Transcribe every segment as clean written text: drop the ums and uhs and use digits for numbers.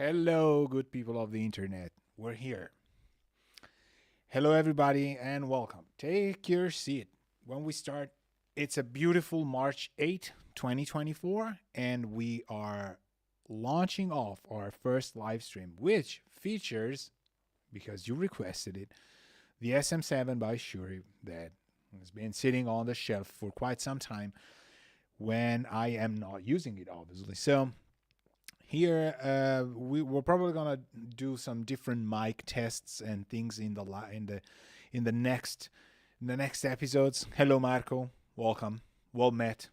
Hello, good people of the internet. We're here. Hello, everybody, and welcome. Take your seat. When we start, it's a beautiful March 8th, 2024, and we are launching off our first live stream, which features, because you requested it, the SM7 by Shuri that has been sitting on the shelf for quite some time when I am not using it, obviously. So, here we're probably gonna do some different mic tests and things in the in the next episodes. Hello, Marco. Welcome. Well met.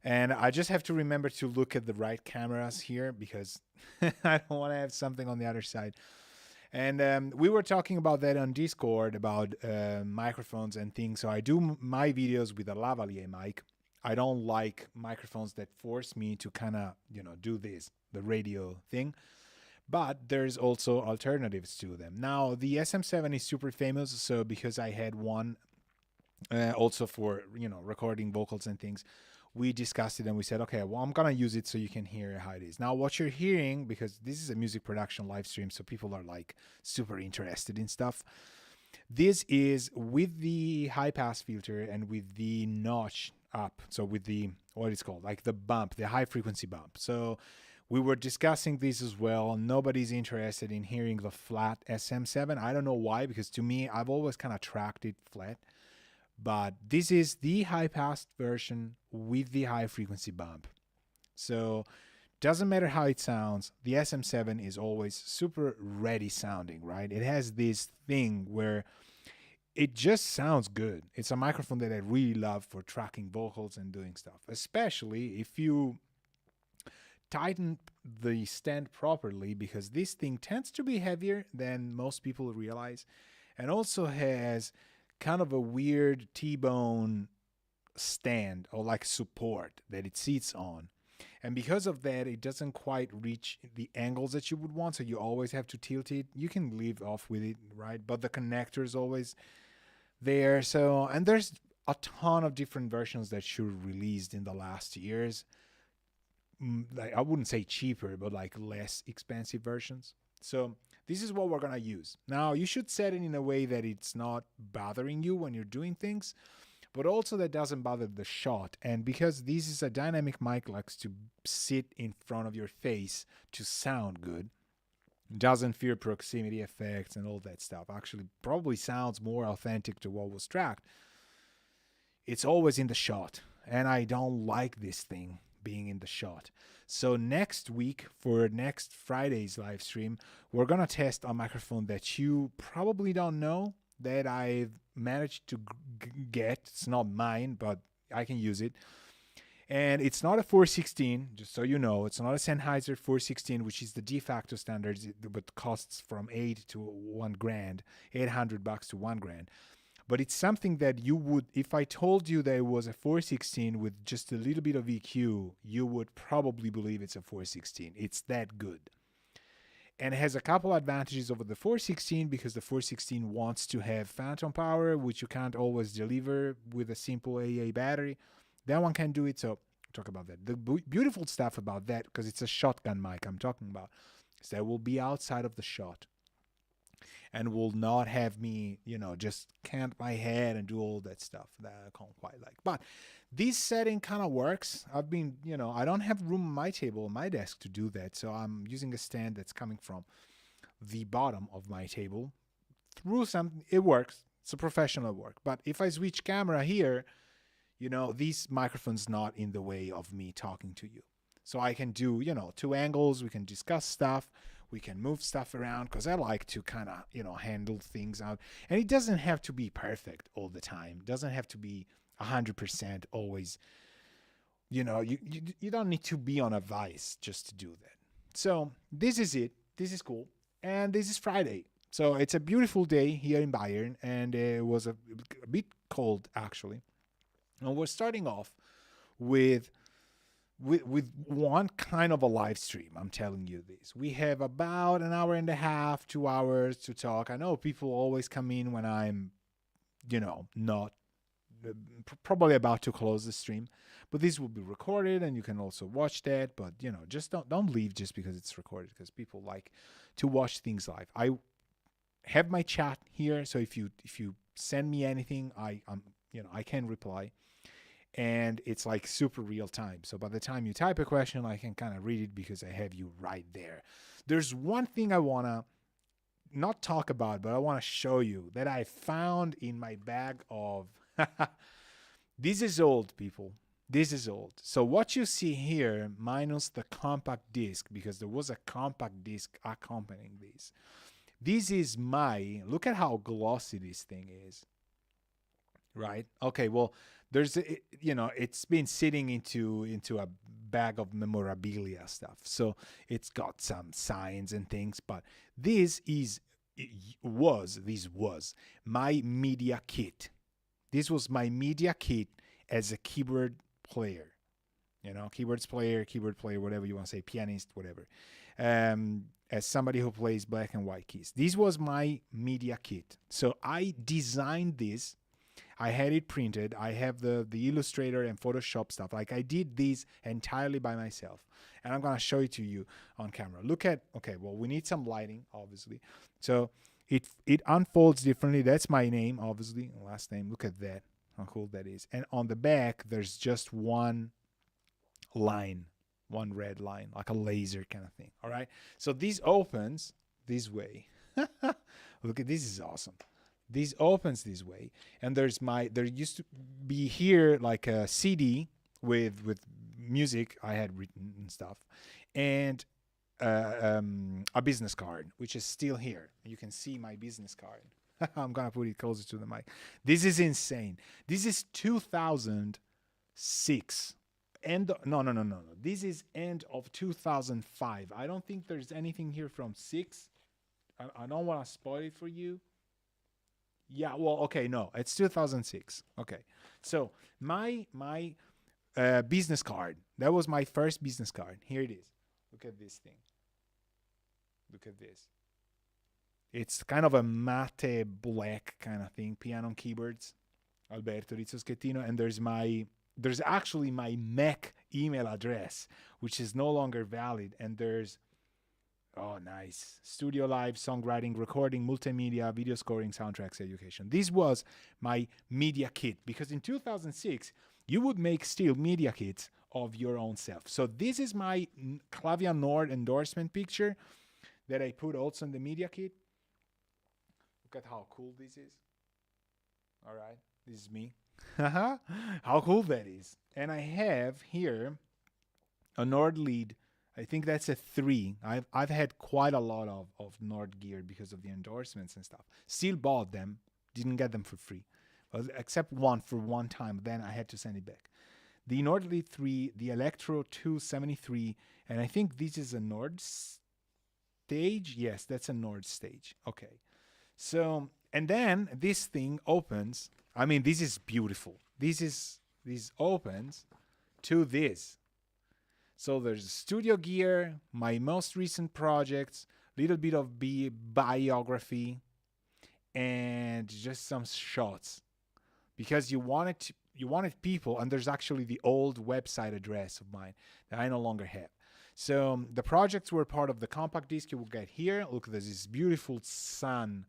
And I just have to remember to look at the right cameras here because I don't want to have something on the other side. And we were talking about that on Discord about microphones and things. So I do my videos with a lavalier mic. I don't like microphones that force me to kind of, do this, the radio thing. But there's also alternatives to them. Now, the SM7 is super famous. So because I had one also for, recording vocals and things, we discussed it and we said, okay, well, I'm going to use it so you can hear how it is. Now, what you're hearing, because this is a music production live stream, so people are like super interested in stuff. This is with the high pass filter and with the notch up. So with the, what is called, like the bump, the high frequency bump. So we were discussing this as well. Nobody's interested in hearing the flat SM7. I don't know why, because to me, I've always kind of tracked it flat. But this is the high pass version with the high frequency bump. So doesn't matter how it sounds, the SM7 is always super ready sounding, right? It has this thing where it just sounds good. It's a microphone that I really love for tracking vocals and doing stuff, especially if you tighten the stand properly, because this thing tends to be heavier than most people realize, and also has kind of a weird T-bone stand or like support that it sits on. And because of that, it doesn't quite reach the angles that you would want. So you always have to tilt it. You can leave off with it, right? But the connector is always there. So, and there's a ton of different versions that should released in the last years. Like, I wouldn't say cheaper, but like less expensive versions. So this is what we're going to use. Now, you should set it in a way that it's not bothering you when you're doing things, but also that doesn't bother the shot. And because this is a dynamic mic, likes to sit in front of your face to sound good, doesn't fear proximity effects and all that stuff. Actually, probably sounds more authentic to what was tracked. It's always in the shot, and I don't like this thing being in the shot. So next week, for next Friday's live stream, we're gonna test a microphone that you probably don't know, that I've managed to get. It's not mine, but I can use it. And it's not a 416, just so you know. It's not a Sennheiser 416, which is the de facto standard, but costs from 8 to 1 grand, $800 to 1 grand. But it's something that you would, if I told you that it was a 416 with just a little bit of EQ, you would probably believe it's a 416. It's that good. And it has a couple advantages over the 416, because the 416 wants to have phantom power, which you can't always deliver with a simple AA battery. That one can do it, so talk about that. The beautiful stuff about that, because it's a shotgun mic I'm talking about, is that it will be outside of the shot and will not have me, just cant my head and do all that stuff that I can't quite like. But this setting kind of works. I've been, I don't have room on my table, on my desk to do that. So I'm using a stand that's coming from the bottom of my table through it works. It's a professional work. But if I switch camera here, this microphone's not in the way of me talking to you. So I can do, two angles. We can discuss stuff. We can move stuff around, because I like to kind of, handle things out. And it doesn't have to be perfect all the time. It doesn't have to be 100% always. You don't need to be on a vice just to do that. So this is it. This is cool. And this is Friday. So it's a beautiful day here in Bayern. And it was a bit cold, actually. And we're starting off with one kind of a live stream. I'm telling you this. We have about an hour and a half, 2 hours to talk. I know people always come in when I'm, not probably about to close the stream, but this will be recorded and you can also watch that. But just don't leave just because it's recorded, because people like to watch things live. I have my chat here, so if you send me anything, I can reply, and it's like super real time. So by the time you type a question, I can kind of read it because I have you right there. There's one thing I want to not talk about, but I want to show you that I found in my bag of this is old, people. This is old. So what you see here, minus the compact disc, because there was a compact disc accompanying this. This is look at how glossy this thing is. Right? Okay, well, it's been sitting into a bag of memorabilia stuff. So it's got some signs and things, but this was my media kit. This was my media kit as a keyboard player. Keyboard player, whatever you want to say, pianist, whatever. As somebody who plays black and white keys. This was my media kit. So I designed this. I had it printed. I have the Illustrator and Photoshop stuff. Like, I did these entirely by myself. And I'm going to show it to you on camera. Okay, well, we need some lighting, obviously. So it unfolds differently. That's my name, obviously. Last name. Look at that. How cool that is. And on the back, there's just one line, one red line, like a laser kind of thing. All right. So this opens this way. Look at this. Is awesome. This opens this way, and there used to be here like a CD with music I had written and stuff, and a business card, which is still here. You can see my business card. I'm gonna put it closer to the mic. This is insane. This is 2006. No. This is end of 2005. I don't think there's anything here from 6. I don't want to spoil it for you. Yeah, well, okay, no, it's 2006. Okay, so my business card. That was my first business card. Here it is. Look at this thing. Look at this. It's kind of a matte black kind of thing. Piano and keyboards. Alberto Rizzoschettino. And there's actually my Mac email address, which is no longer valid. And there's, oh, nice. Studio Live, songwriting, recording, multimedia, video scoring, soundtracks, education. This was my media kit, because in 2006, you would make still media kits of your own self. So this is my Clavia Nord endorsement picture that I put also in the media kit. Look at how cool this is. All right, this is me. How cool that is. And I have here a Nord lead. I think that's a 3. I've had quite a lot of Nord gear because of the endorsements and stuff. Still bought them. Didn't get them for free. Except one for one time. Then I had to send it back. The Nord lead 3, the Electro 273, and I think this is a Nord stage. Yes, that's a Nord stage. Okay. So, and then this thing opens. I mean, this is beautiful. This opens to this. So there's studio gear, my most recent projects, little bit of biography, and just some shots, because you wanted people, and there's actually the old website address of mine that I no longer have. So the projects were part of the compact disc you will get here. Look, there's this beautiful sun,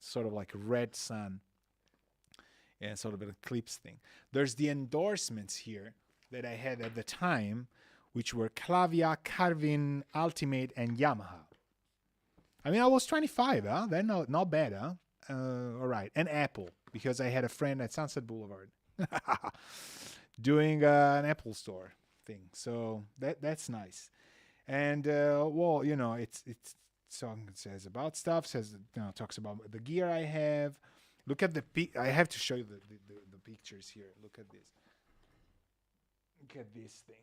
sort of like a red sun, and sort of an eclipse thing. There's the endorsements here that I had at the time, which were Clavia, Carvin, Ultimate, and Yamaha. I mean, I was 25, huh? They're not bad, huh? All right. And Apple, because I had a friend at Sunset Boulevard doing an Apple store thing. So that's nice. And, well, it's song says about stuff, talks about the gear I have. Look at I have to show you the pictures here. Look at this. Look at this thing.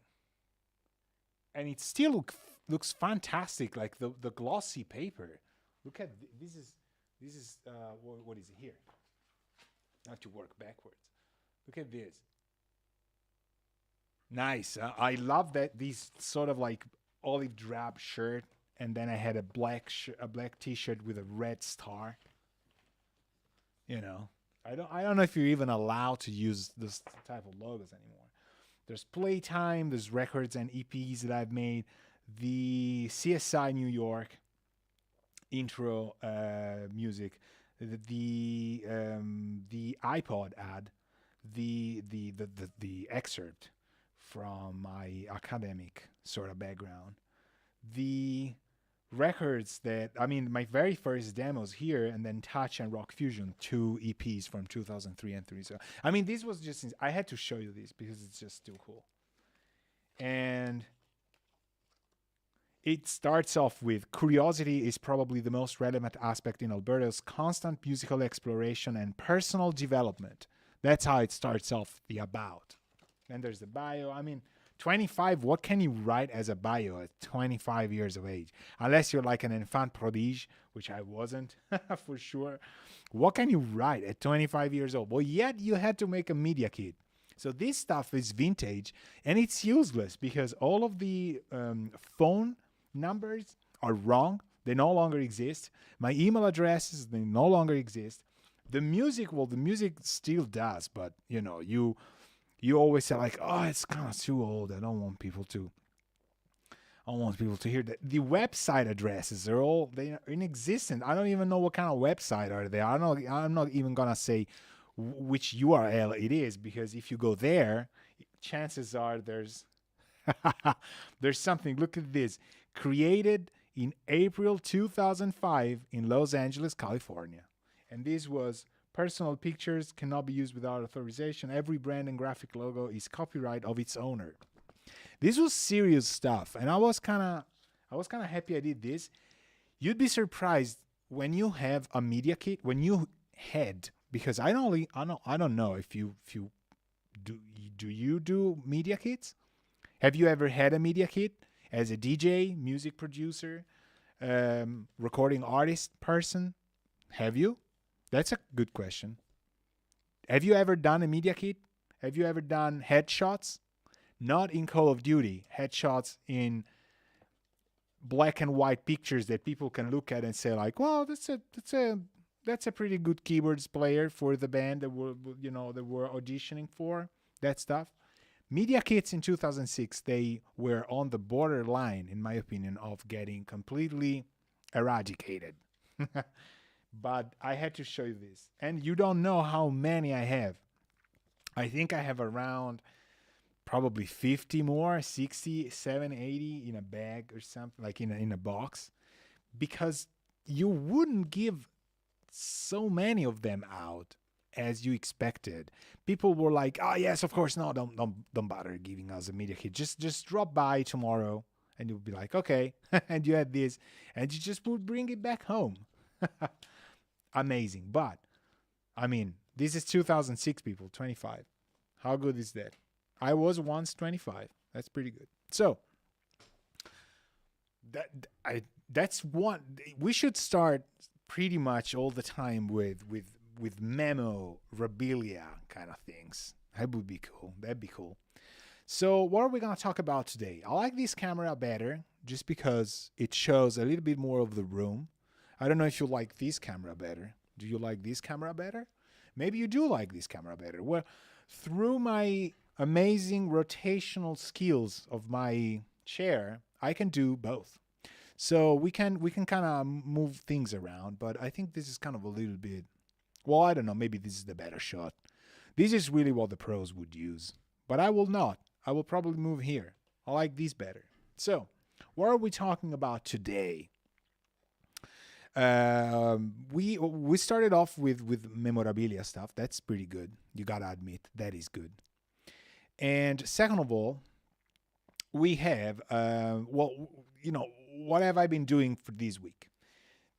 And it still looks fantastic, like the glossy paper. Look at this is what is it here? I have to work backwards. Look at this. Nice. I love that, these sort of like olive drab shirt, and then I had a black T-shirt with a red star. I don't know if you're even allowed to use this type of logos anymore. There's Playtime, there's records and EPs that I've made, the CSI New York intro music, the iPod ad, the excerpt from my academic sort of background, the records that I mean my very first demos here, and then Touch and Rock Fusion, two EPs from 2003 and 3. So I mean this was just I had to show you this because it's just too cool. And it starts off with curiosity is probably the most relevant aspect in Alberto's constant musical exploration and personal development. That's how it starts off, the about. And there's the bio. I mean, 25, what can you write as a bio at 25 years of age? Unless you're like an enfant prodige, which I wasn't for sure. What can you write at 25 years old? Well, yet you had to make a media kit. So this stuff is vintage and it's useless because all of the phone numbers are wrong. They no longer exist. My email addresses, they no longer exist. The music, well, the music still does, but you always say like, oh, it's kind of too old. I don't want people to hear that. The website addresses are all they are inexistent. I don't even know what kind of website are they. I'm not even gonna say which URL it is because if you go there, chances are there's there's something. Look at this. Created in April 2005 in Los Angeles, California. And this was personal pictures cannot be used without authorization. Every brand and graphic logo is copyright of its owner. This was serious stuff, and I was kind of happy I did this. You'd be surprised when you have a media kit, when you had, because I don't know if you do you do media kits? Have you ever had a media kit as a DJ, music producer, recording artist person? Have you? That's a good question. Have you ever done a media kit? Have you ever done headshots? Not in Call of Duty, headshots in black and white pictures that people can look at and say like, well, that's a pretty good keyboards player for the band that were auditioning for that stuff. Media kits in 2006, they were on the borderline, in my opinion, of getting completely eradicated. But I had to show you this. And you don't know how many I have. I think I have around probably 50 more, 60, 70, 80 in a bag or something, like in a box. Because you wouldn't give so many of them out as you expected. People were like, "Oh yes, of course, no, don't bother giving us a media kit. Just drop by tomorrow," and you'll be like, "Okay," and you had this, and you just would bring it back home. Amazing, but I mean, this is 2006, people, 25. How good is that? I was once 25. That's pretty good. So that's one. We should start pretty much all the time with memorabilia kind of things. That would be cool. That'd be cool. So what are we going to talk about today? I like this camera better just because it shows a little bit more of the room. I don't know if you like this camera better. Do you like this camera better? Maybe you do like this camera better. Well, through my amazing rotational skills of my chair, I can do both. So we can kind of move things around, but I think this is kind of a little bit, well, I don't know, maybe this is the better shot. This is really what the pros would use, but I will not. I will probably move here. I like these better. So what are we talking about today? We started off with memorabilia stuff. That's pretty good. You gotta admit that is good. And second of all, we have what have I been doing for this week?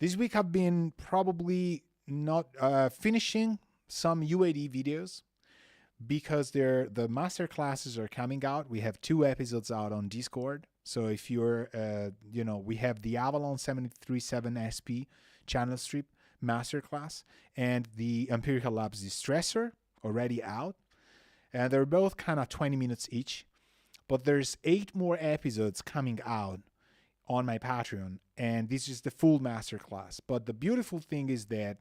This week I've been probably not finishing some UAD videos because the master classes are coming out. We have 2 episodes out on Discord. So if you're, we have the Avalon 737 SP channel strip masterclass and the Empirical Labs Distressor already out. And they're both kind of 20 minutes each. But there's 8 more episodes coming out on my Patreon. And this is the full masterclass. But the beautiful thing is that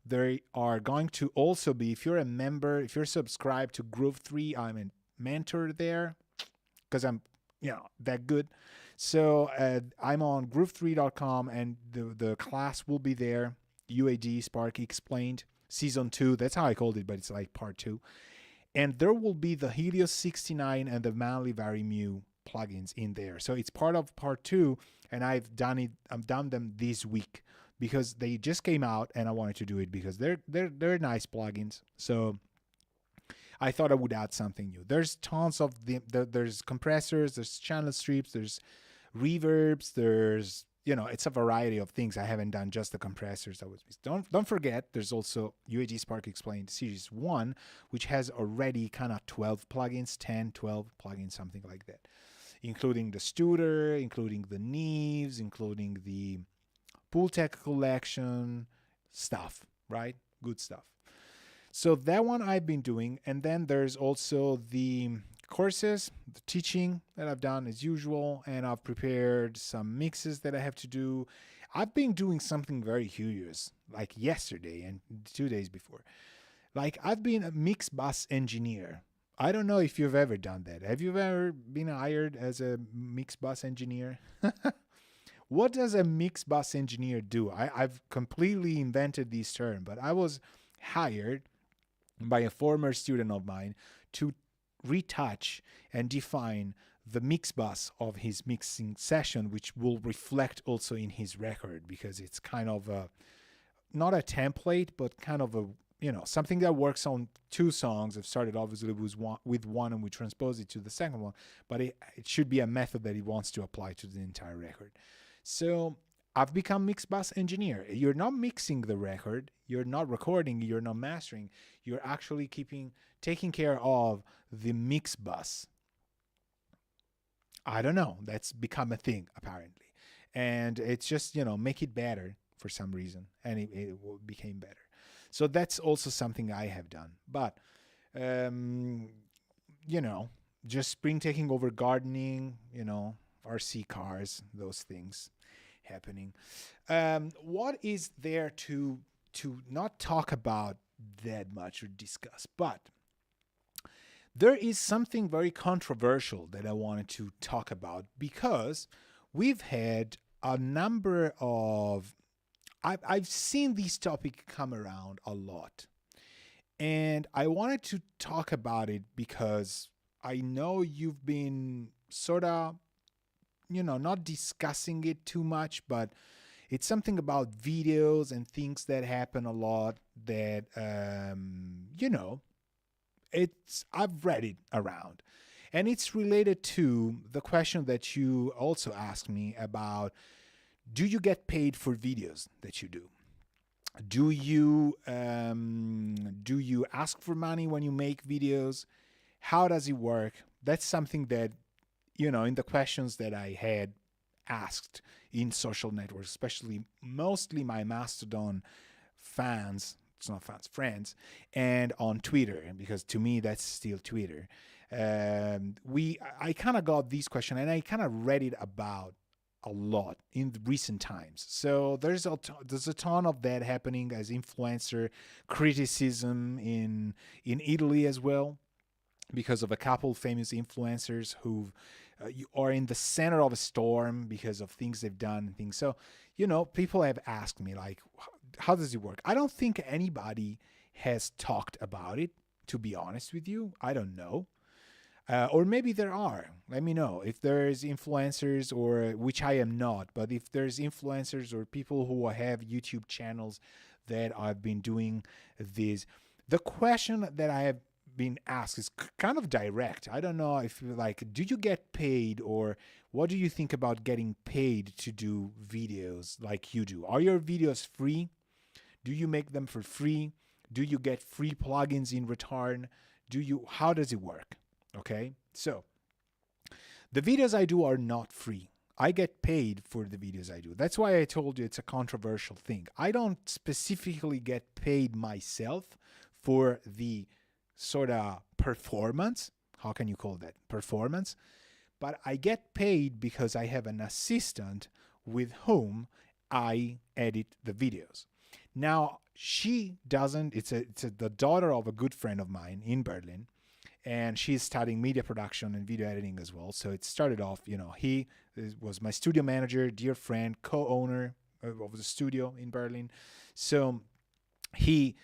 There are going to also be, if you're a member, if you're subscribed to Groove 3, I'm a mentor there because I'm, that good. So I'm on groove3.com, and the class will be there. UAD Sparky Explained Season 2. That's how I called it, but it's like Part 2. And there will be the Helios 69 and the Manly Varimu plugins in there. So it's part of Part 2, and I've done them this week because they just came out, and I wanted to do it because they're nice plugins. So I thought I would add something new. There's tons of there's compressors, there's channel strips, there's reverbs, there's it's a variety of things. I haven't done just the compressors. Don't forget, there's also UAG Spark Explained Series 1, which has already kind of 12 plugins, 10, 12 plugins, something like that, including the Studer, including the Neves, including the Pultec collection stuff, right? Good stuff. So that one I've been doing. And then there's also the courses, the teaching that I've done as usual, and I've prepared some mixes that I have to do. I've been doing something very curious, like yesterday and 2 days before. Like, I've been a mix bus engineer. I don't know if you've ever done that. Have you ever been hired as a mix bus engineer? What does a mix bus engineer do? I've completely invented this term, but I was hired by a former student of mine to retouch and define the mix bus of his mixing session, which will reflect also in his record, because it's kind of not a template, but kind of a something that works on 2 songs. I've started obviously with one, and we transpose it to the second one, but it should be a method that he wants to apply to the entire record. So I've become mix bus engineer. You're not mixing the record, you're not recording, you're not mastering, you're actually taking care of the mix bus. I don't know. That's become a thing apparently, and it's just make it better for some reason, and it became better. So that's also something I have done. But just spring taking over gardening, RC cars, those things happening. What is there to not talk about that much or discuss? But there is something very controversial that I wanted to talk about, because we've had a number of I've seen this topic come around a lot, and I wanted to talk about it because I know you've been sort of not discussing it too much, but it's something about videos and things that happen a lot that I've read it around, and it's related to the question that you also asked me about: do you get paid for videos that you do? Do you ask for money when you make videos? How does it work? That's something that in the questions that I had asked in social networks, especially mostly my Mastodon fans. It's not fans, friends, and on Twitter, because to me that's still Twitter. I kind of got this question, and I kind of read it about a lot in recent times. So there's a ton of that happening as influencer criticism in Italy as well, because of a couple famous influencers who are in the center of a storm because of things they've done and things. So people have asked me, like, how does it work? I don't think anybody has talked about it, to be honest with you. I don't know. Or maybe there are. Let me know if there's influencers, or which I am not, but if there's influencers or people who have YouTube channels that I've been doing this. The question that I have been asked is kind of direct. I don't know if do you get paid, or what do you think about getting paid to do videos like you do? Are your videos free? Do you make them for free? Do you get free plugins in return? How does it work? Okay, so the videos I do are not free. I get paid for the videos I do. That's why I told you it's a controversial thing. I don't specifically get paid myself for the sort of performance. How can you call that? Performance. But I get paid because I have an assistant with whom I edit the videos. Now she doesn't. It's the daughter of a good friend of mine in Berlin, and she's studying media production and video editing as well. So it started off, he was my studio manager, dear friend, co-owner of the studio in Berlin. So he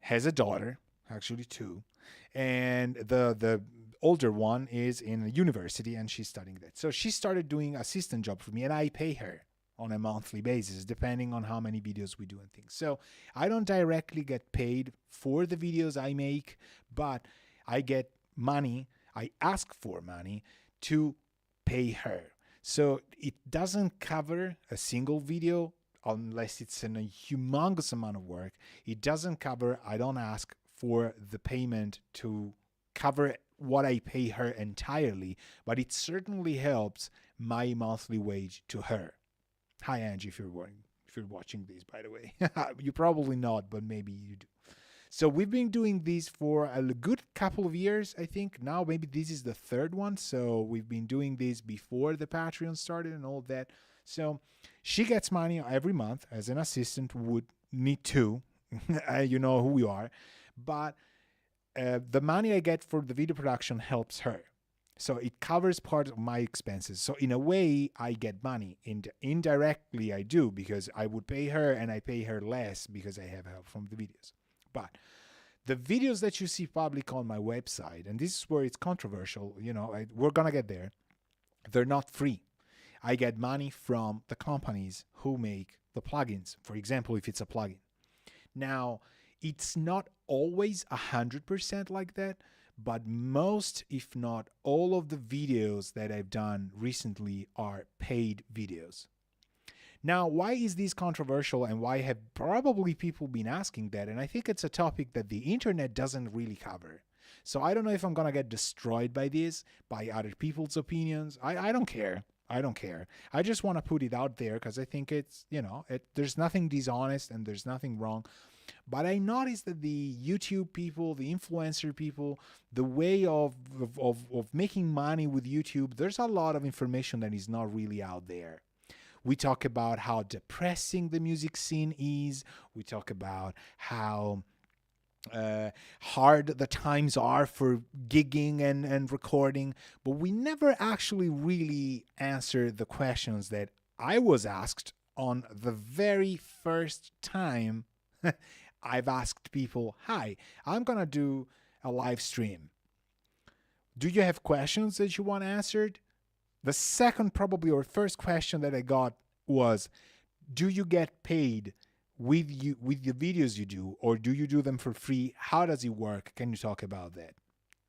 has a daughter, actually two, and the older one is in a university and she's studying that. So she started doing assistant job for me, and I pay her on a monthly basis, depending on how many videos we do and things. So I don't directly get paid for the videos I make, but I get money. I ask for money to pay her. So it doesn't cover a single video unless it's a humongous amount of work. It doesn't cover, I don't ask for the payment to cover what I pay her entirely, but it certainly helps my monthly wage to her. Hi, Angie, if you're watching this, by the way. You're probably not, but maybe you do. So we've been doing these for a good couple of years, I think. Now maybe this is the third one. So we've been doing this before the Patreon started and all that. So she gets money every month, as an assistant would need to. You know who you are. But the money I get for the video production helps her. So it covers part of my expenses. So in a way, I get money. Indirectly, I do, because I would pay her and I pay her less because I have help from the videos. But the videos that you see public on my website, and this is where it's controversial, we're going to get there, they're not free. I get money from the companies who make the plugins, for example, if it's a plugin. Now, it's not always 100% like that, but most, if not all of the videos that I've done recently are paid videos. Now, why is this controversial, and why have probably people been asking that? And I think it's a topic that the internet doesn't really cover. So I don't know if I'm going to get destroyed by this, by other people's opinions. I don't care. I don't care. I just want to put it out there because I think it's, there's nothing dishonest and there's nothing wrong. But I noticed that the YouTube people, the influencer people, the way of making money with YouTube, there's a lot of information that is not really out there. We talk about how depressing the music scene is. We talk about how hard the times are for gigging and recording. But we never actually really answer the questions that I was asked on the very first time I've asked people, hi, I'm going to do a live stream. Do you have questions that you want answered? The second, probably, or first question that I got was, do you get paid with the videos you do, or do you do them for free? How does it work? Can you talk about that?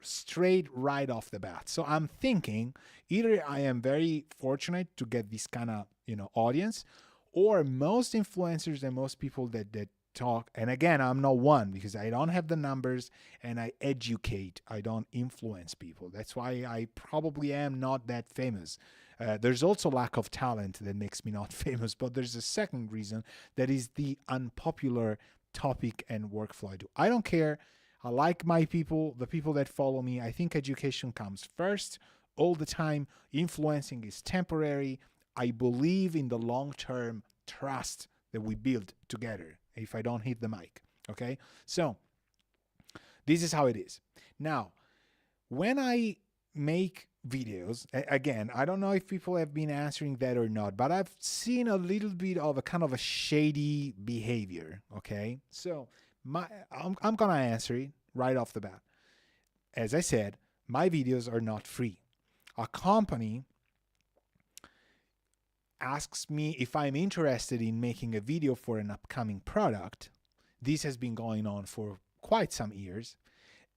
Straight right off the bat. So I'm thinking either I am very fortunate to get this kind of audience, or most influencers and most people that talk, and again, I'm not one because I don't have the numbers and I educate, I don't influence people. That's why I probably am not that famous. There's also lack of talent that makes me not famous, but there's a second reason, that is the unpopular topic and workflow I do. I don't care. I like my people, the people that follow me. I think education comes first all the time. Influencing is temporary. I believe in the long-term trust that we build together if I don't hit the mic. Okay? So this is how it is. Now, when I make videos, again, I don't know if people have been answering that or not, but I've seen a little bit of a kind of a shady behavior. Okay? So I'm going to answer it right off the bat. As I said, my videos are not free. A company asks me if I'm interested in making a video for an upcoming product. This has been going on for quite some years.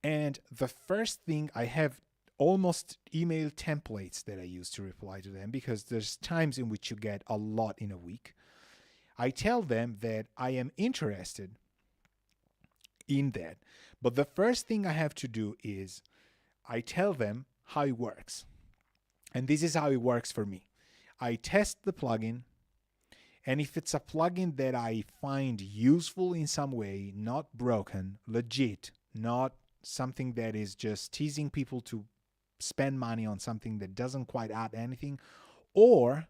And the first thing, I have almost email templates that I use to reply to them, because there's times in which you get a lot in a week. I tell them that I am interested in that. But the first thing I have to do is I tell them how it works. And this is how it works for me. I test the plugin, and if it's a plugin that I find useful in some way, not broken, legit, not something that is just teasing people to spend money on something that doesn't quite add anything, or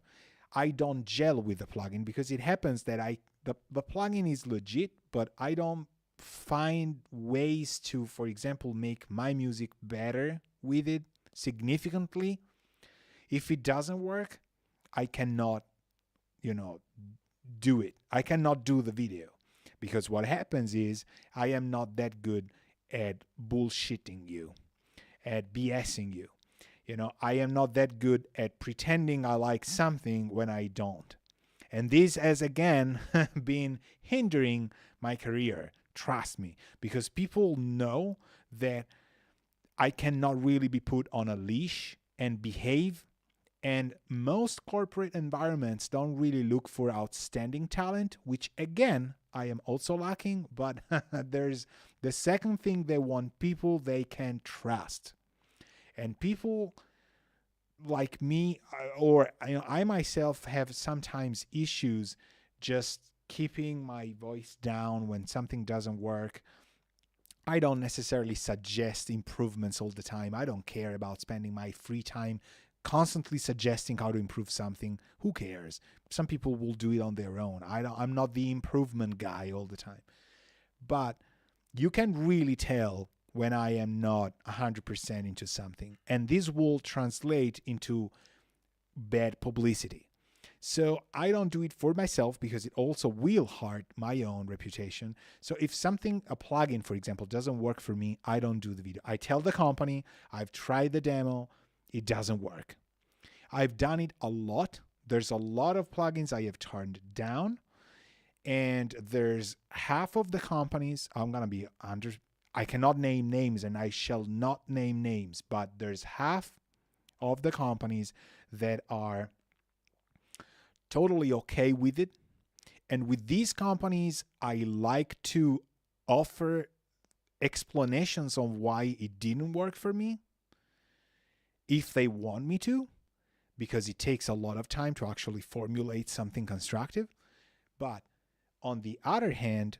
I don't gel with the plugin, because it happens that I The plugin is legit, but I don't find ways to, for example, make my music better with it significantly. If it doesn't work, I cannot, you know, do it. I cannot do the video because what happens is I am not that good at bullshitting you, at BSing you. I am not that good at pretending I like something when I don't. And this has again been hindering my career. Trust me, because people know that I cannot really be put on a leash and behave. And most corporate environments don't really look for outstanding talent, which again, I am also lacking. But there's the second thing: they want people they can trust. And people like me, or I myself have sometimes issues just keeping my voice down when something doesn't work. I don't necessarily suggest improvements all the time. I don't care about spending my free time constantly suggesting how to improve something. Who cares? Some people will do it on their own. I'm not the improvement guy all the time. But you can really tell when I am not 100% into something. And this will translate into bad publicity. So I don't do it for myself because it also will hurt my own reputation. So if something, a plugin, for example, doesn't work for me, I don't do the video. I tell the company, I've tried the demo, it doesn't work. I've done it a lot. There's a lot of plugins I have turned down. And there's half of the companies, I cannot name names and I shall not name names, but there's half of the companies that are totally okay with it. And with these companies, I like to offer explanations on why it didn't work for me if they want me to, because it takes a lot of time to actually formulate something constructive. But on the other hand,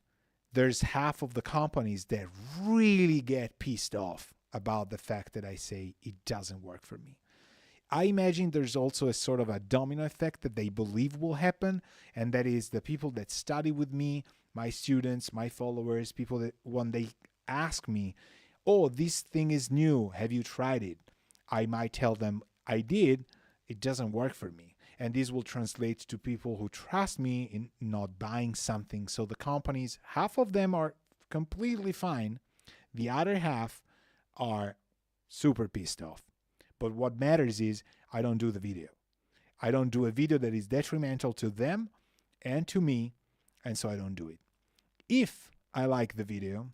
there's half of the companies that really get pissed off about the fact that I say it doesn't work for me. I imagine there's also a sort of a domino effect that they believe will happen, and that is the people that study with me, my students, my followers, people that when they ask me, oh, this thing is new, have you tried it? I might tell them, I did, it doesn't work for me. And this will translate to people who trust me in not buying something. So the companies, half of them are completely fine. The other half are super pissed off. But what matters is I don't do the video. I don't do a video that is detrimental to them and to me, and so I don't do it. If I like the video,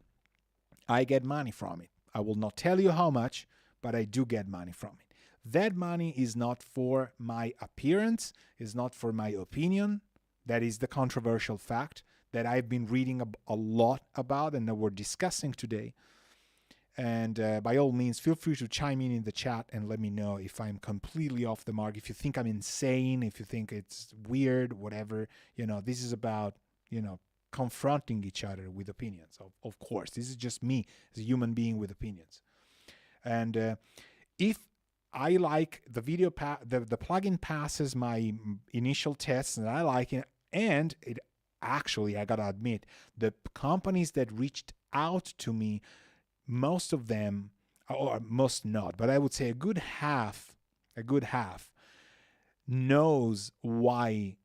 I get money from it. I will not tell you how much, but I do get money from it. That money is not for my appearance, is not for my opinion. That is the controversial fact that I've been reading a lot about and that we're discussing today. And by all means, feel free to chime in the chat and let me know if I'm completely off the mark, if you think I'm insane, if you think it's weird, whatever. This is about, confronting each other with opinions. Of course, this is just me as a human being with opinions. And if I like the video, the plugin passes my initial tests and I like it, and it actually, I gotta admit, the companies that reached out to me, most of them, or most not, but I would say a good half knows why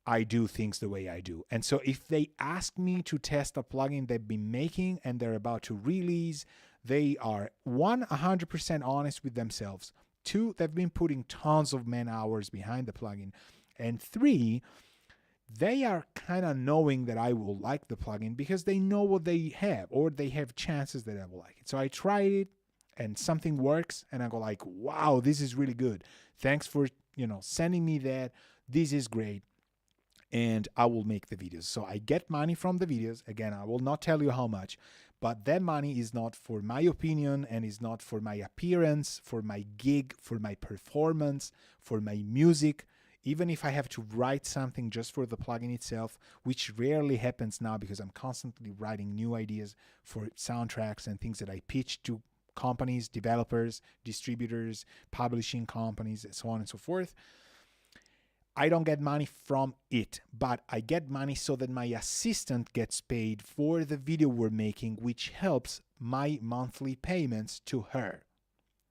I do things the way I do. And so if they ask me to test a plugin they've been making and they're about to release, they are 100% honest with themselves. 2, they've been putting tons of man hours behind the plugin. And 3, they are kind of knowing that I will like the plugin because they know what they have, or they have chances that I will like it. So I tried it and something works and I go like, wow, this is really good. Thanks for, sending me that. This is great. And I will make the videos. So I get money from the videos. Again, I will not tell you how much, but that money is not for my opinion and is not for my appearance, for my gig, for my performance, for my music. Even if I have to write something just for the plugin itself, which rarely happens now because I'm constantly writing new ideas for soundtracks and things that I pitch to companies, developers, distributors, publishing companies, and so on and so forth. I don't get money from it, but I get money so that my assistant gets paid for the video we're making, which helps my monthly payments to her.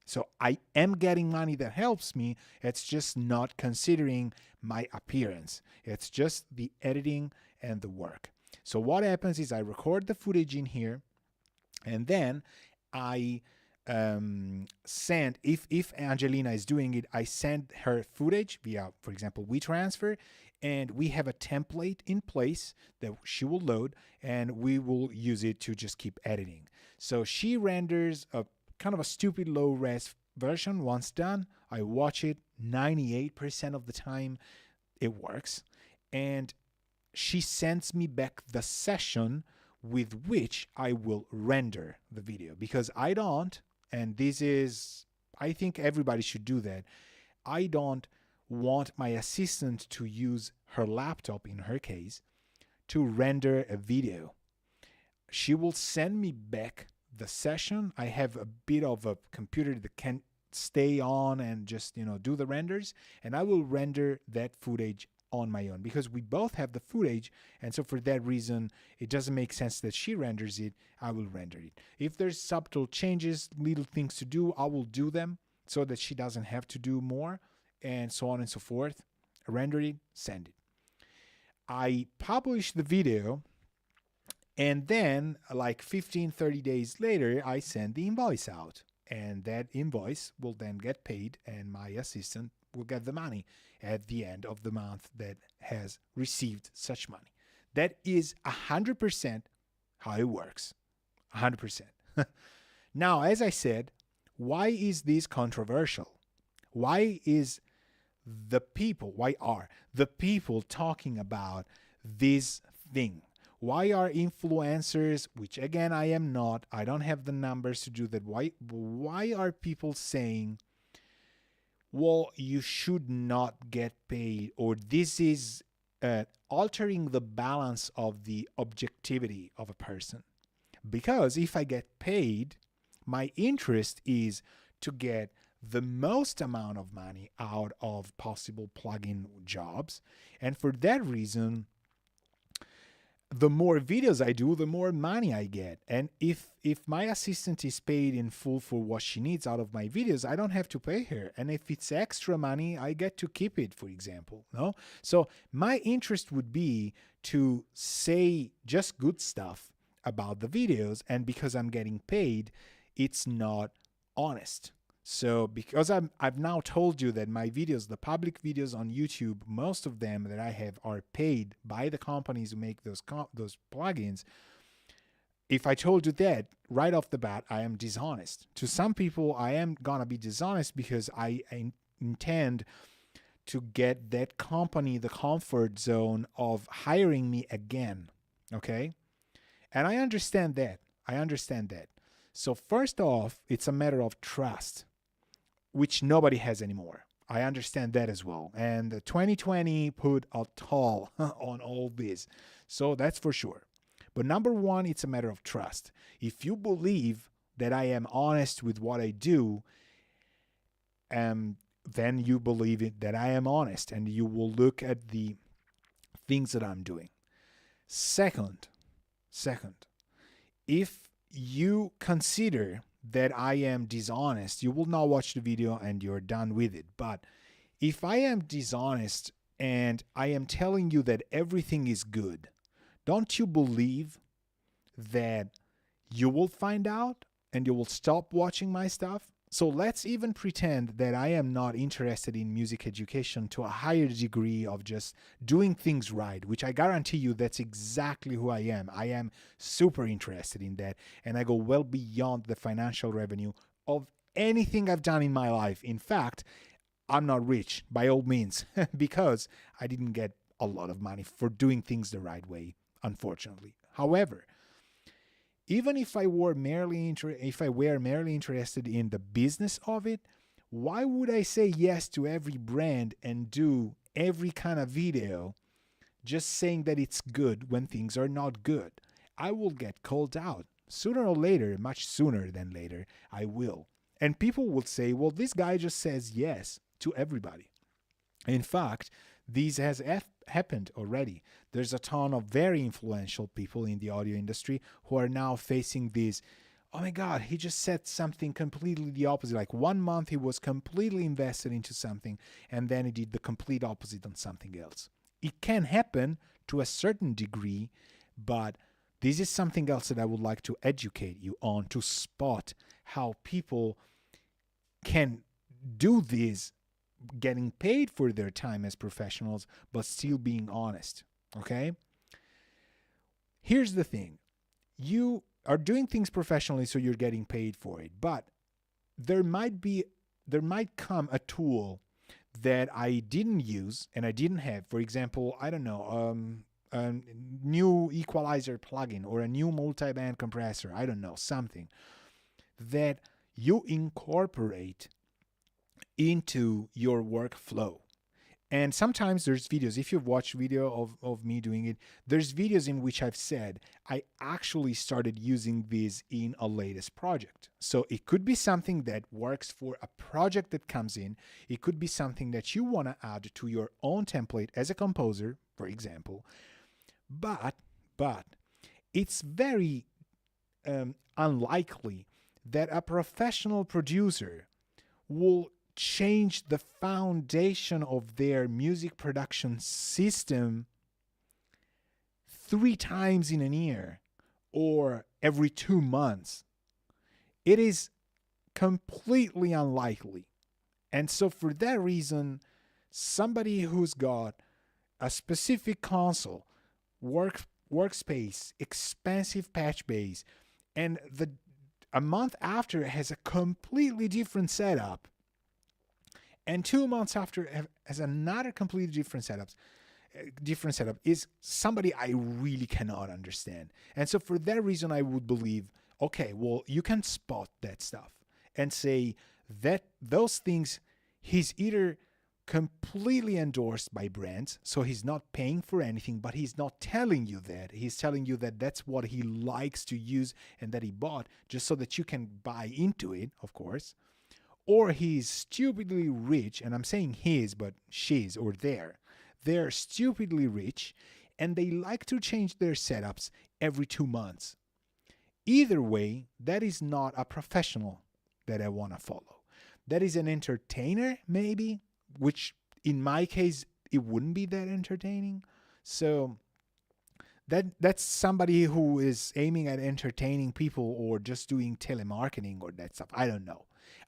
So I am getting money that helps me. It's just not considering my appearance. It's just the editing and the work. So what happens is I record the footage in here, and then I send, if Angelina is doing it, I send her footage via, for example, WeTransfer, and we have a template in place that she will load, and we will use it to just keep editing. So she renders a kind of a stupid low res version. Once done, I watch it. 98% of the time it works, and she sends me back the session with which I will render the video, because I don't, and this is, I think everybody should do that, I don't want my assistant to use her laptop, in her case, to render a video. She will send me back the session. I have a bit of a computer that can stay on and just, do the renders, and I will render that footage on my own, because we both have the footage, and so for that reason it doesn't make sense that she renders it. I will render it. If there's subtle changes, little things to do, I will do them so that she doesn't have to do more, and so on and so forth. Render it, send it. I publish the video, and then like 15-30 days later I send the invoice out, and that invoice will then get paid, and my assistant will get the money at the end of the month that has received such money. That is 100% how it works. 100%. Now, as I said, why is this controversial? Why are the people talking about this thing? Why are influencers, which again I am not, I don't have the numbers to do that, why are people saying, well, you should not get paid, or this is altering the balance of the objectivity of a person? Because if I get paid, my interest is to get the most amount of money out of possible plugin jobs. And for that reason, the more videos I do, the more money I get. And if my assistant is paid in full for what she needs out of my videos, I don't have to pay her. And if it's extra money, I get to keep it, for example. No? So my interest would be to say just good stuff about the videos, and because I'm getting paid, it's not honest. So because I've now told you that my videos, the public videos on YouTube, most of them that I have are paid by the companies who make those plugins. If I told you that right off the bat, I am dishonest. To some people, I am gonna be dishonest because I intend to get that company the comfort zone of hiring me again. Okay? And I understand that. So first off, it's a matter of trust, which nobody has anymore. I understand that as well. And 2020 put a toll on all this. So that's for sure. But number one, it's a matter of trust. If you believe that I am honest with what I do, then you believe it, that I am honest, and you will look at the things that I'm doing. Second, if you consider that I am dishonest, you will not watch the video and you're done with it. But if I am dishonest and I am telling you that everything is good, don't you believe that you will find out and you will stop watching my stuff? So let's even pretend that I am not interested in music education to a higher degree of just doing things right, which I guarantee you that's exactly who I am. I am super interested in that, and I go well beyond the financial revenue of anything I've done in my life. In fact, I'm not rich by all means because I didn't get a lot of money for doing things the right way, unfortunately. However, even if I were merely interested in the business of it, why would I say yes to every brand and do every kind of video just saying that it's good when things are not good? I will get called out. Sooner or later, much sooner than later, I will. And people will say, well, this guy just says yes to everybody. In fact, This has happened already. There's a ton of very influential people in the audio industry who are now facing this. Oh my God, he just said something completely the opposite. Like 1 month he was completely invested into something and then he did the complete opposite on something else. It can happen to a certain degree, but this is something else that I would like to educate you on, to spot how people can do this, getting paid for their time as professionals, but still being honest. Okay? Here's the thing. You are doing things professionally, so you're getting paid for it, but there might come a tool that I didn't use and I didn't have. For example, I don't know, a new equalizer plugin or a new multi-band compressor, I don't know, something that you incorporate into your workflow. And sometimes there's videos, if you've watched video of me doing it, there's videos in which I've said I actually started using this in a latest project. So it could be something that works for a project that comes in. It could be something that you want to add to your own template as a composer, for example. But it's very unlikely that a professional producer will change the foundation of their music production system 3 times in a year or every 2 months. It is completely unlikely. And so for that reason, somebody who's got a specific console, workspace, expensive patch base, and a month after has a completely different setup, and 2 months after has another completely different setup is somebody I really cannot understand. And so for that reason, I would believe, okay, well, you can spot that stuff and say that those things, he's either completely endorsed by brands, so he's not paying for anything, but he's not telling you that. He's telling you that that's what he likes to use and that he bought just so that you can buy into it, of course. Or he's stupidly rich, and I'm saying his, but she's or they're stupidly rich, and they like to change their setups every 2 months. Either way, that is not a professional that I want to follow. That is an entertainer, maybe, which in my case, it wouldn't be that entertaining. So that's somebody who is aiming at entertaining people or just doing telemarketing or that stuff. I don't know.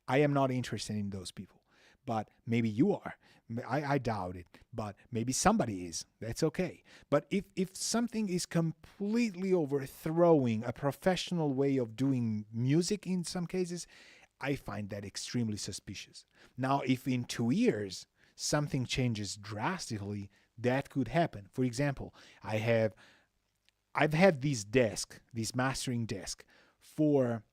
I am not interested in those people, but maybe you are. I doubt it, but maybe somebody is. That's okay. But if something is completely overthrowing a professional way of doing music in some cases, I find that extremely suspicious. Now, if in 2 years something changes drastically, that could happen. For example, I've had this mastering desk for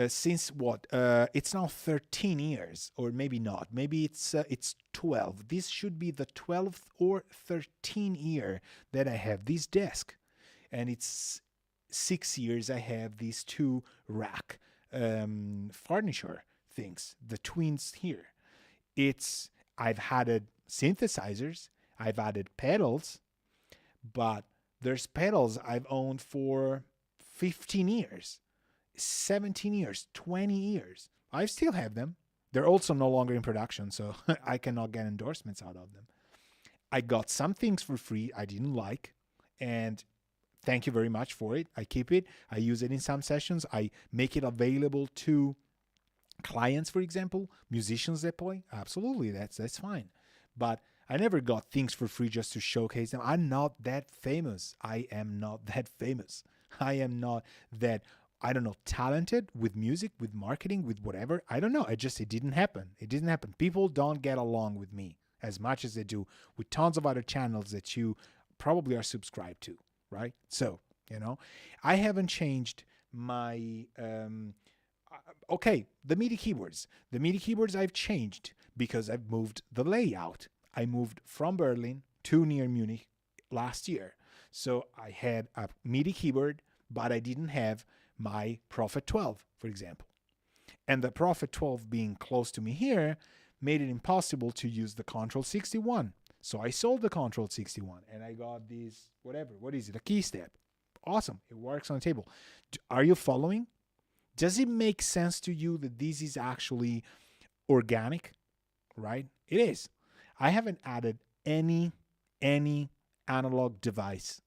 since what? It's now 13 years, or maybe not. Maybe it's 12. This should be the 12th or 13th year that I have this desk, and it's 6 years I have these 2 rack furniture things, the twins here. I've added synthesizers, I've added pedals, but there's pedals I've owned for 15 years. 17 years, 20 years. I still have them. They're also no longer in production, so I cannot get endorsements out of them. I got some things for free I didn't like, and thank you very much for it. I keep it. I use it in some sessions. I make it available to clients, for example, musicians that play. Absolutely, that's fine. But I never got things for free just to showcase them. I'm not that famous. I am not that famous. I am not that, I don't know, talented with music, with marketing, with whatever. I don't know. It didn't happen. It didn't happen. People don't get along with me as much as they do with tons of other channels that you probably are subscribed to, right? So, I haven't changed my, the MIDI keyboards. The MIDI keyboards I've changed because I've moved the layout. I moved from Berlin to near Munich last year. So I had a MIDI keyboard, but I didn't have my Prophet 12, for example. And the Prophet 12 being close to me here made it impossible to use the Control 61. So I sold the Control 61 and I got these, whatever, what is it? A key step. Awesome. It works on the table. Are you following? Does it make sense to you that this is actually organic? Right? It is. I haven't added any analog device.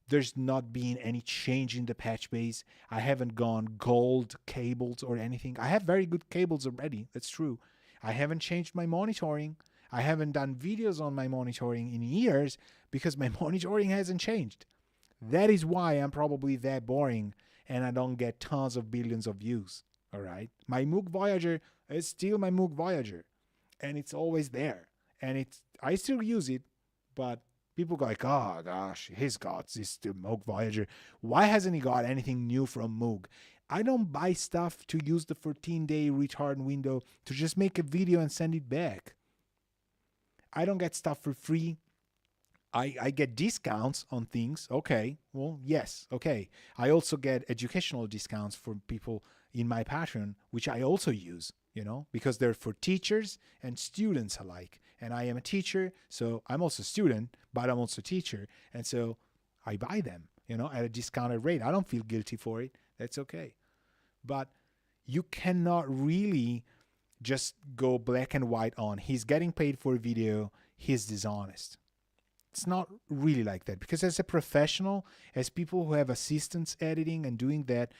There's not been any change in the patch base. I haven't gone gold cables or anything. I have very good cables already. That's true. I haven't changed my monitoring. I haven't done videos on my monitoring in years because my monitoring hasn't changed. That is why I'm probably that boring and I don't get tons of billions of views. All right. My Moog Voyager is still my Moog Voyager and it's always there. And I still use it, but people go like, oh gosh, he's got this still Moog Voyager. Why hasn't he got anything new from Moog? I don't buy stuff to use the 14-day return window to just make a video and send it back. I don't get stuff for free. I get discounts on things. Okay, well, yes, okay. I also get educational discounts for people in my Patreon, which I also use, because they're for teachers and students alike. And I am a teacher, so I'm also a student, but I'm also a teacher. And so I buy them, at a discounted rate. I don't feel guilty for it. That's okay. But you cannot really just go black and white on he's getting paid for a video, he's dishonest. It's not really like that, because as a professional, as people who have assistants editing and doing that,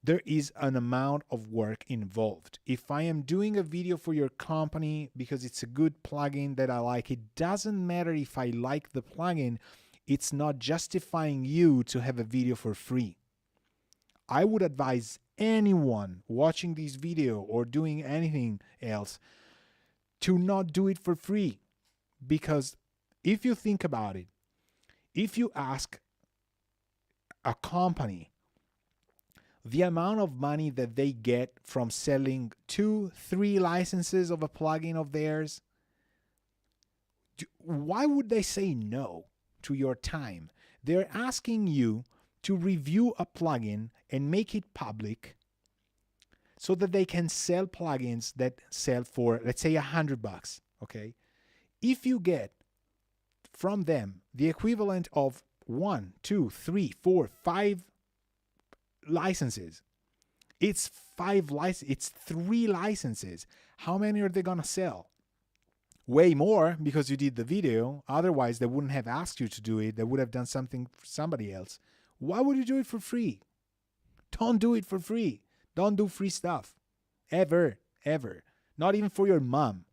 there is an amount of work involved. If I am doing a video for your company because it's a good plugin that I like, it doesn't matter if I like the plugin, it's not justifying you to have a video for free. I would advise anyone watching this video or doing anything else to not do it for free, because if you think about it, if you ask a company the amount of money that they get from selling 2-3 licenses of a plugin of theirs, why would they say no to your time? They're asking you to review a plugin and make it public so that they can sell plugins that sell for, let's say, $100. Okay, if you get from them the equivalent of 1, 2, 3, 4, 5 licenses, it's 3 licenses. How many are they gonna sell? Way more, because you did the video. Otherwise they wouldn't have asked you to do it. They would have done something for somebody else. Why would you do it for free? Don't do it for free. Don't do free stuff ever. Not even for your mom.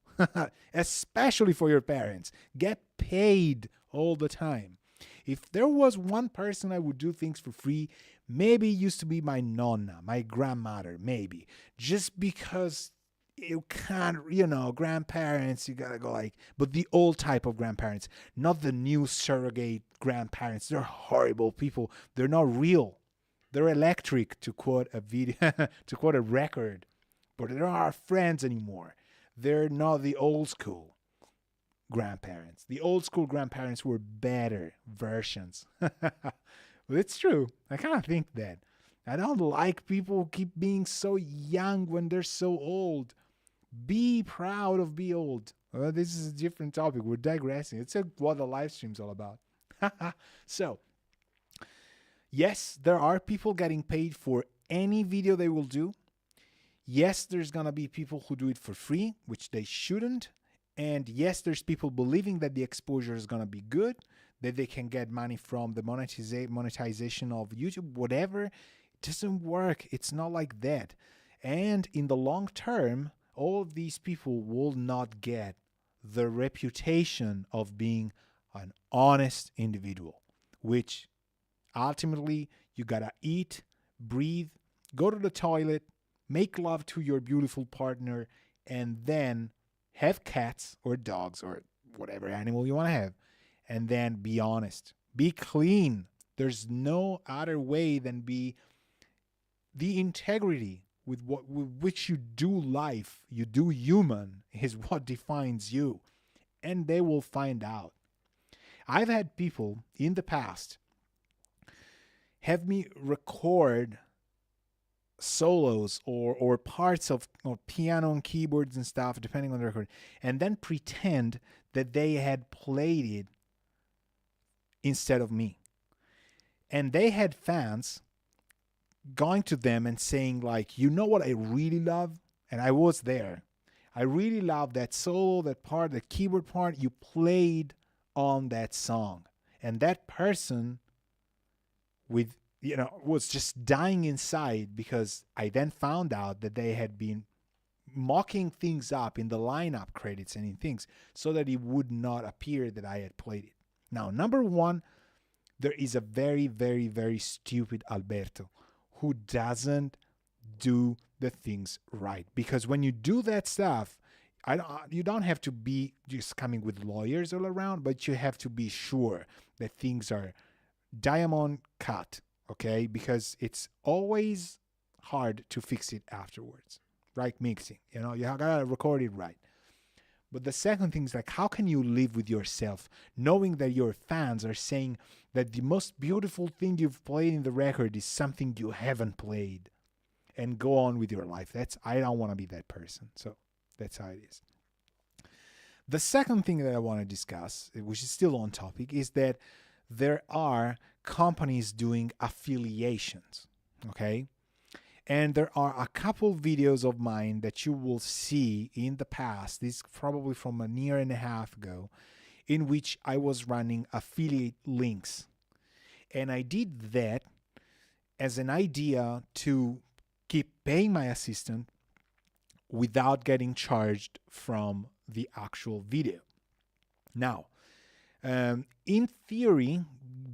Especially for your parents. Get paid all the time. If there was one person I would do things for free, maybe it used to be my nonna, my grandmother, maybe. Just because you can't, grandparents, you gotta go like, but the old type of grandparents, not the new surrogate grandparents. They're horrible people. They're not real. They're electric, to quote a video, to quote a record, but they're not our friends anymore. They're not the old school grandparents. The old school grandparents were better versions. It's true. I kind of think that. I don't like people who keep being so young when they're so old. Be proud of being old. Well, this is a different topic. We're digressing. It's what the live stream's all about. So, yes, there are people getting paid for any video they will do. Yes, there's going to be people who do it for free, which they shouldn't. And yes, there's people believing that the exposure is going to be good, that they can get money from the monetization of YouTube, whatever. It doesn't work. It's not like that. And in the long term, all of these people will not get the reputation of being an honest individual, which ultimately you got to eat, breathe, go to the toilet, make love to your beautiful partner, and then have cats or dogs or whatever animal you want to have, and then be honest, be clean. There's no other way than be the integrity with which you do life, you do human, is what defines you, and they will find out. I've had people in the past have me record solos or parts of or piano and keyboards and stuff, depending on the record, and then pretend that they had played it instead of me. And they had fans going to them and saying, like, you know what I really love? And I was there. I really love that solo, that part, the keyboard part you played on that song. And that person with, was just dying inside, because I then found out that they had been mocking things up in the lineup credits and in things so that it would not appear that I had played it. Now, number one, there is a very, very, very stupid Alberto who doesn't do the things right. Because when you do that stuff, you don't have to be just coming with lawyers all around, but you have to be sure that things are diamond cut, okay? Because it's always hard to fix it afterwards, right? Mixing, you gotta record it right. But the second thing is, like, how can you live with yourself knowing that your fans are saying that the most beautiful thing you've played in the record is something you haven't played, and go on with your life? I don't want to be that person. So that's how it is. The second thing that I want to discuss, which is still on topic, is that there are companies doing affiliations, okay? And there are a couple videos of mine that you will see in the past, this probably from a year and a half ago, in which I was running affiliate links. And I did that as an idea to keep paying my assistant without getting charged from the actual video. Now, in theory,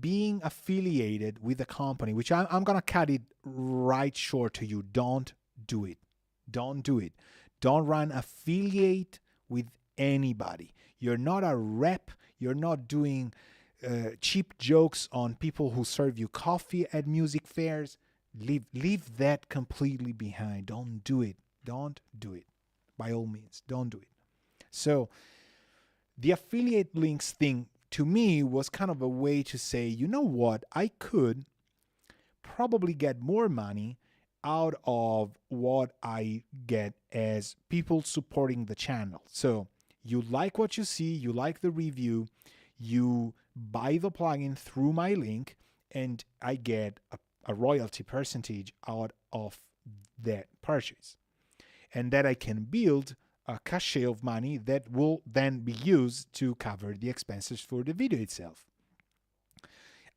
being affiliated with a company, which I'm going to cut it right short to you, don't do it. Don't do it. Don't run affiliate with anybody. You're not a rep. You're not doing cheap jokes on people who serve you coffee at music fairs. Leave that completely behind. Don't do it. Don't do it. By all means, don't do it. So the affiliate links thing to me was kind of a way to say, you know what, I could probably get more money out of what I get as people supporting the channel. So you like what you see, you like the review, you buy the plugin through my link, and I get a royalty percentage out of that purchase. And that I can build a cachet of money that will then be used to cover the expenses for the video itself.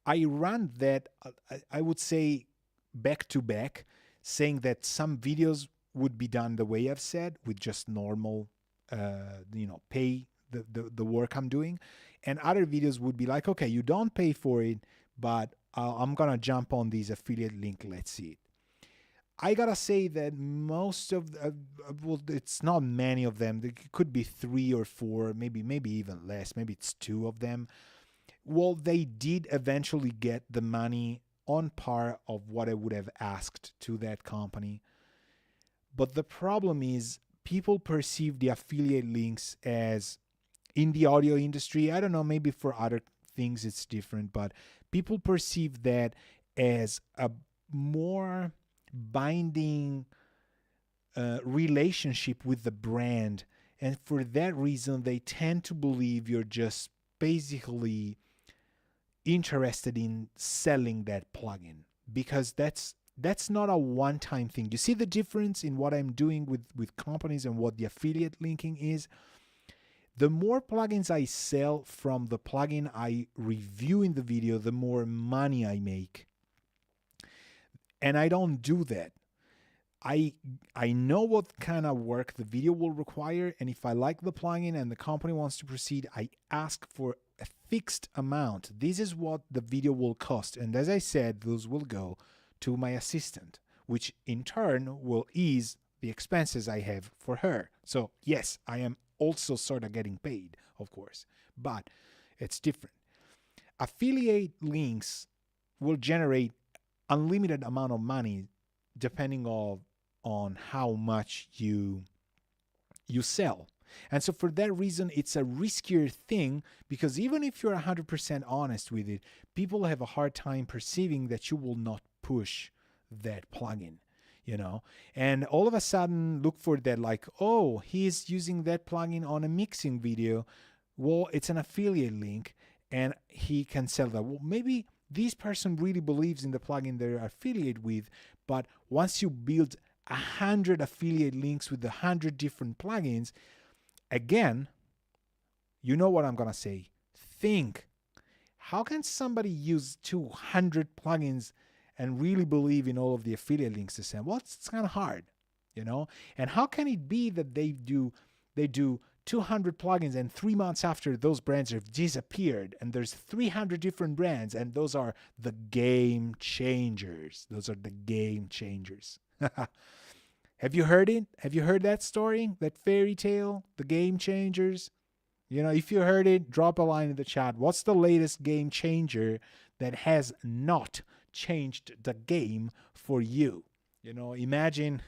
I ran that, I would say, back to back, saying that some videos would be done the way I've said, with just normal, pay the work I'm doing. And other videos would be like, okay, you don't pay for it, but I'm going to jump on this affiliate link. Let's see it. I gotta say that most of it's not many of them. There could be 3 or 4, maybe even less. Maybe it's 2 of them. Well, they did eventually get the money on par of what I would have asked to that company. But the problem is, people perceive the affiliate links as, in the audio industry, I don't know, maybe for other things it's different, but people perceive that as a more binding relationship with the brand, and for that reason they tend to believe you're just basically interested in selling that plugin, because that's not a one-time thing. You see the difference in what I'm doing with companies and what the affiliate linking is? The more plugins I sell from the plugin I review in the video, the more money I make. And I don't do that. I know what kind of work the video will require, and if I like the plugin and the company wants to proceed, I ask for a fixed amount. This is what the video will cost, and as I said, those will go to my assistant, which in turn will ease the expenses I have for her. So yes, I am also sort of getting paid, of course, but it's different. Affiliate links will generate unlimited amount of money depending on how much you sell. And so for that reason, it's a riskier thing, because even if you're 100% honest with it, people have a hard time perceiving that you will not push that plugin. And all of a sudden look for that, like, oh, he's using that plugin on a mixing video. Well, it's an affiliate link and he can sell that. Well, maybe this person really believes in the plugin they're affiliate with, but once you build 100 affiliate links with 100 different plugins, again, you know what I'm going to say. Think, how can somebody use 200 plugins and really believe in all of the affiliate links they send? Well, it's kind of hard, And how can it be that they do 200 plugins and 3 months after those brands have disappeared and there's 300 different brands and those are the game changers. Those are the game changers. Have you heard it? Have you heard that story, that fairy tale, the game changers? If you heard it, drop a line in the chat. What's the latest game changer that has not changed the game for you? Imagine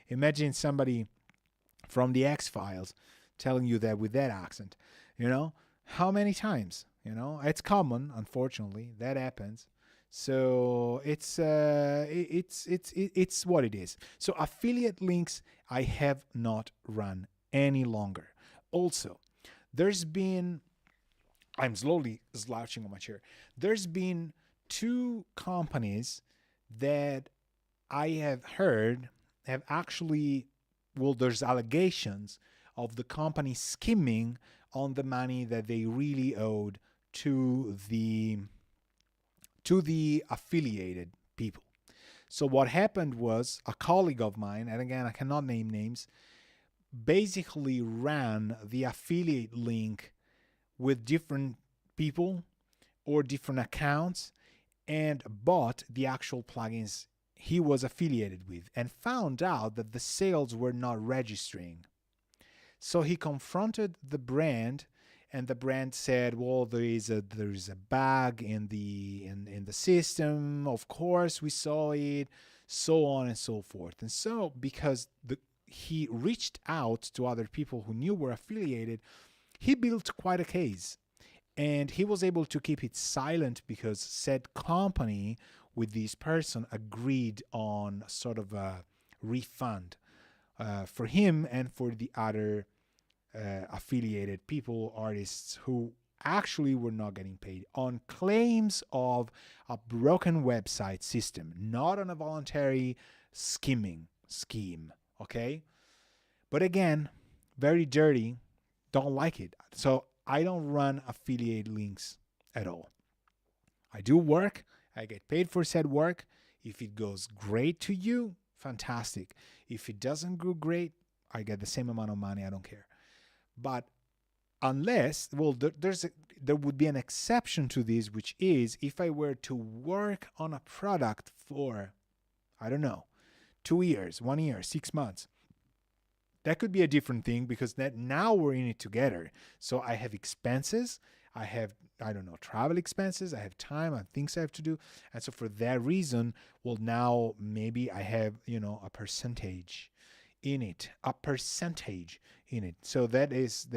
imagine somebody from the X-Files telling you that with that accent. How many times? It's common, unfortunately. That happens. So it's what it is. So affiliate links I have not run any longer. Also, I'm slowly slouching on my chair. There's been 2 companies that I have heard have actually, there's allegations of the company skimming on the money that they really owed to the affiliated people. So what happened was a colleague of mine, and again, I cannot name names, basically ran the affiliate link with different people or different accounts and bought the actual plugins he was affiliated with and found out that the sales were not registering. So he confronted the brand, and the brand said, well, there is a bug in the system. Of course, we saw it, so on and so forth. And so because he reached out to other people who knew were affiliated, he built quite a case. And he was able to keep it silent because said company with this person agreed on sort of a refund for him and for the other affiliated people, artists who actually were not getting paid on claims of a broken website system, not on a voluntary skimming scheme. Okay? But again, very dirty. Don't like it. So I don't run affiliate links at all. I do work. I get paid for said work. If it goes great to you, fantastic. If it doesn't go great, I get the same amount of money. I don't care. But unless, there would be an exception to this, which is if I were to work on a product for, 2 years, 1 year, 6 months. That could be a different thing because that now we're in it together. So I have expenses. I have, travel expenses. I have time and things I have to do. And so for that reason, now maybe I have, a percentage in it. So that is,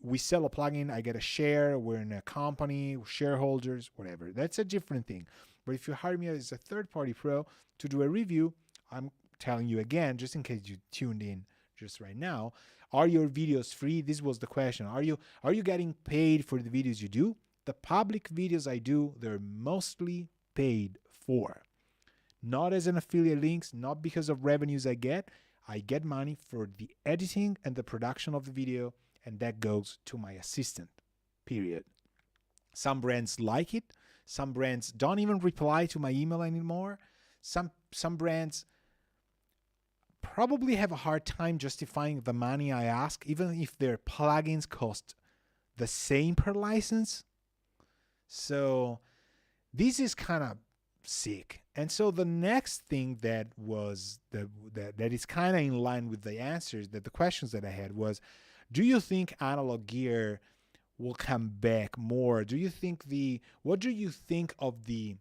we sell a plugin. I get a share. We're in a company, shareholders, whatever. That's a different thing. But if you hire me as a third-party pro to do a review, I'm telling you again, just in case you tuned in just right now, are your videos free? This was the question. Are you getting paid for the videos you do? The public videos I do, they're mostly paid for. Not as an affiliate links, not because of revenues I get. I get money for the editing and the production of the video, and that goes to my assistant, period. Some brands like it. Some brands don't even reply to my email anymore. Some brands probably have a hard time justifying the money I ask, even if their plugins cost the same per license. So this is kind of sick. And so the next thing that is kind of in line with the answers, that the questions that I had was, do you think analog gear will come back more? What do you think of the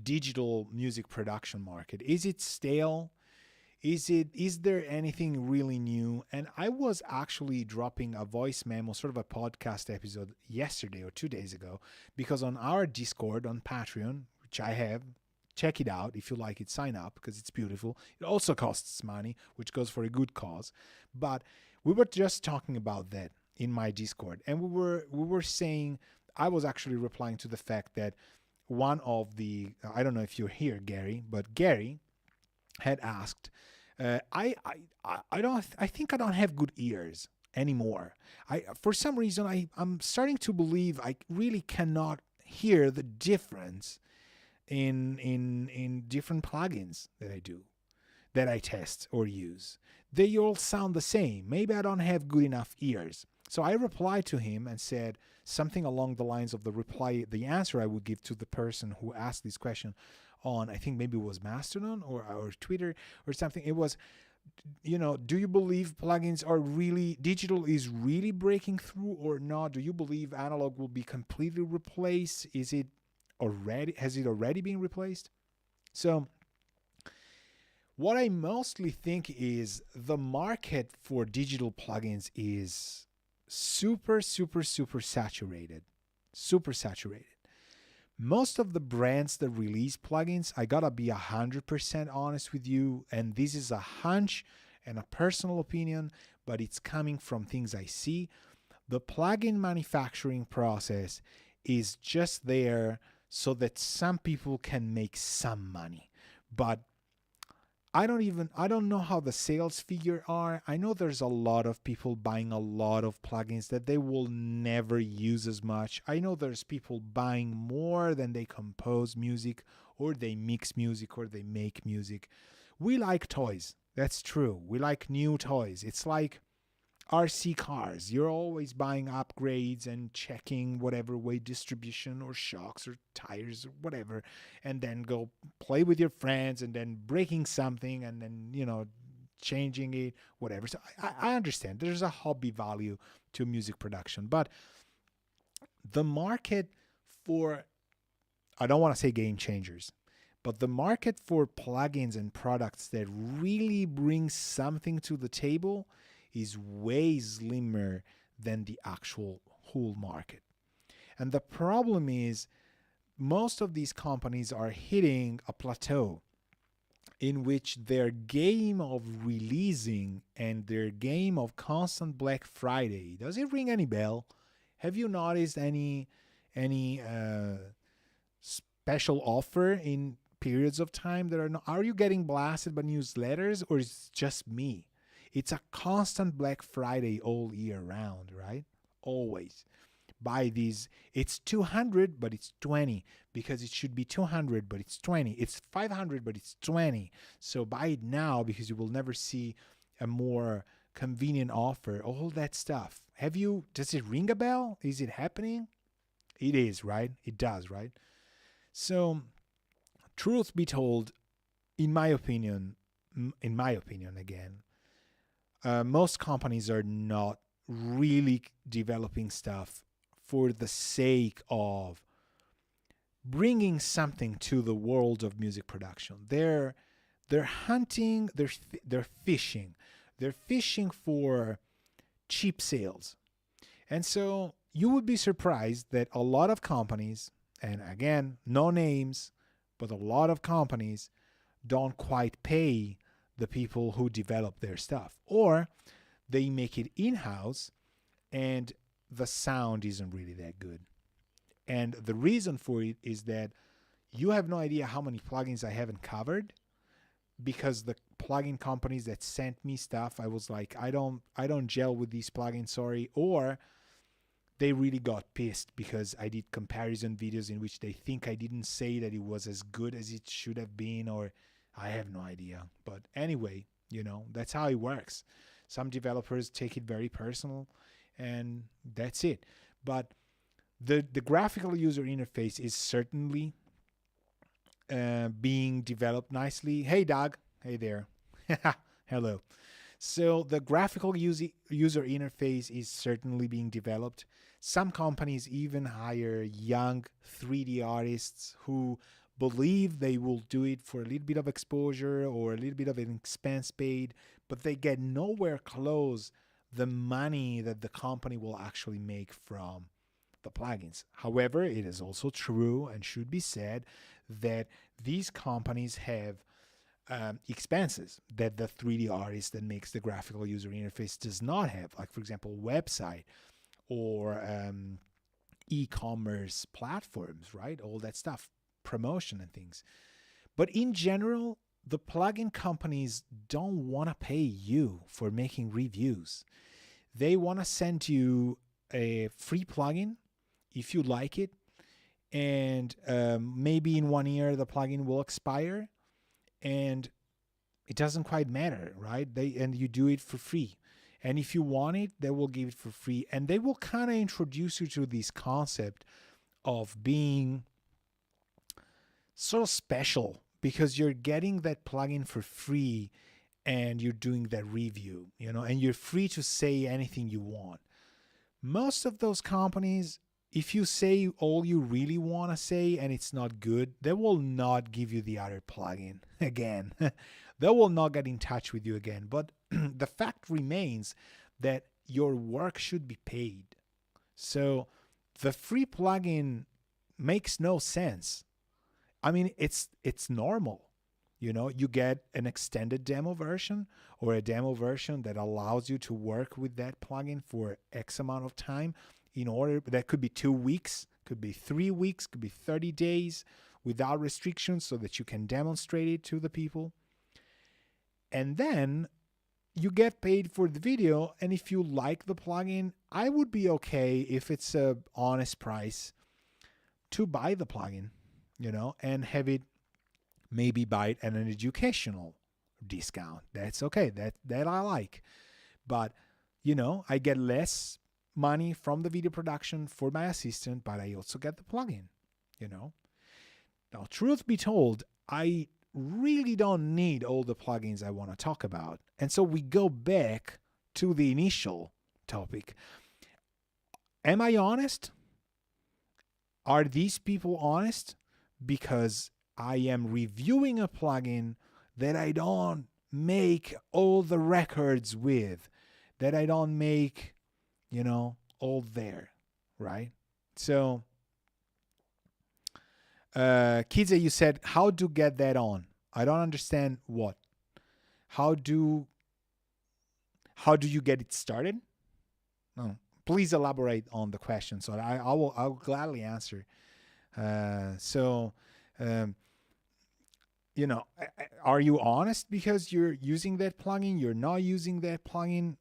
digital music production market? Is it stale? Is there anything really new? And I was actually dropping a voice memo, sort of a podcast episode yesterday or 2 days ago, because on our Discord on Patreon, which I have check it out. If you like it, sign up because it's beautiful. It also costs money, which goes for a good cause. But we were just talking about that in my Discord, and we were saying, I was actually replying to the fact that one of the, I don't know if you're here, Gary, but Gary had asked, I think I don't have good ears anymore. I For some reason I'm starting to believe I really cannot hear the difference in different plugins that I test or use. They all sound the same. Maybe I don't have good enough ears. So I replied to him and said something along the lines of the answer I would give to the person who asked this question on, I think maybe it was Mastodon or Twitter or something. It was, do you believe plugins are really, digital is really breaking through or not? Do you believe analog will be completely replaced? Has it already been replaced? So what I mostly think is the market for digital plugins is super, super, super saturated. Super saturated. Most of the brands that release plugins, I gotta be 100% honest with you, and this is a hunch and a personal opinion, but it's coming from things I see. The plugin manufacturing process is just there so that some people can make some money. But I don't know how the sales figure are. I know there's a lot of people buying a lot of plugins that they will never use as much. I know there's people buying more than they compose music or they mix music or they make music. We like toys. That's true. We like new toys. It's like RC cars. You're always buying upgrades and checking whatever weight distribution or shocks or tires or whatever, and then go play with your friends and then breaking something and then, changing it, whatever. So I understand there's a hobby value to music production, but the market for, I don't want to say game changers, but the market for plugins and products that really bring something to the table is way slimmer than the actual whole market. And the problem is most of these companies are hitting a plateau in which their game of releasing and their game of constant Black Friday, does it ring any bell? Have you noticed any special offer in periods of time that are you getting blasted by newsletters, or is it just me? It's a constant Black Friday all year round, right? Always. Buy these. It's 200, but it's 20 because it should be 200, but it's 20. It's 500, but it's 20. So buy it now because you will never see a more convenient offer. All that stuff. Does it ring a bell? Is it happening? It is, right? It does, right? So, truth be told, in my opinion again, most companies are not really developing stuff for the sake of bringing something to the world of music production. They're hunting, they're fishing. They're fishing for cheap sales. And so you would be surprised that a lot of companies, and again, no names, but a lot of companies don't quite pay the people who develop their stuff, or they make it in-house and the sound isn't really that good. And the reason for it is that you have no idea how many plugins I haven't covered, because the plugin companies that sent me stuff, I was like, I don't gel with these plugins, sorry. Or they really got pissed because I did comparison videos in which they think I didn't say that it was as good as it should have been, or I have no idea. But anyway, that's how it works. Some developers take it very personal, and that's it. But the graphical user interface is certainly being developed nicely. Hey, Doug. Hey there. Hello. So the graphical user interface is certainly being developed. Some companies even hire young 3D artists who believe they will do it for a little bit of exposure or a little bit of an expense paid, but they get nowhere close the money that the company will actually make from the plugins. However, it is also true and should be said that these companies have expenses that the 3D artist that makes the graphical user interface does not have. Like, for example, website or e-commerce platforms, right? All that stuff, promotion and things. But in general, the plugin companies don't want to pay you for making reviews. They want to send you a free plugin if you like it, and maybe in 1 year the plugin will expire, and it doesn't quite matter, right? And you do it for free. And if you want it, they will give it for free. And they will kind of introduce you to this concept of being sort of special because you're getting that plugin for free and you're doing that review, and you're free to say anything you want. Most of those companies, if you say all you really want to say and it's not good, they will not give you the other plugin again. They will not get in touch with you again. But the fact remains that your work should be paid. So the free plugin makes no sense. I mean, it's normal. You get an extended demo version or a demo version that allows you to work with that plugin for X amount of time. That could be 2 weeks, could be 3 weeks, could be 30 days without restrictions so that you can demonstrate it to the people. And then you get paid for the video. And if you like the plugin, I would be okay if it's a honest price to buy the plugin, and have it maybe buy it at an educational discount. That's okay. That I like. But, I get less money from the video production for my assistant, but I also get the plugin, Now, truth be told, I really don't need all the plugins I want to talk about. And so we go back to the initial topic. Am I honest? Are these people honest? Because I am reviewing a plugin that I don't make all the records with, that I don't make, all there, right? So, Kids, you said, how to get that on? I don't understand what. How do you get it started? No, please elaborate on the question so I'll gladly answer. Are you honest because you're using that plugin? You're not using that plugin?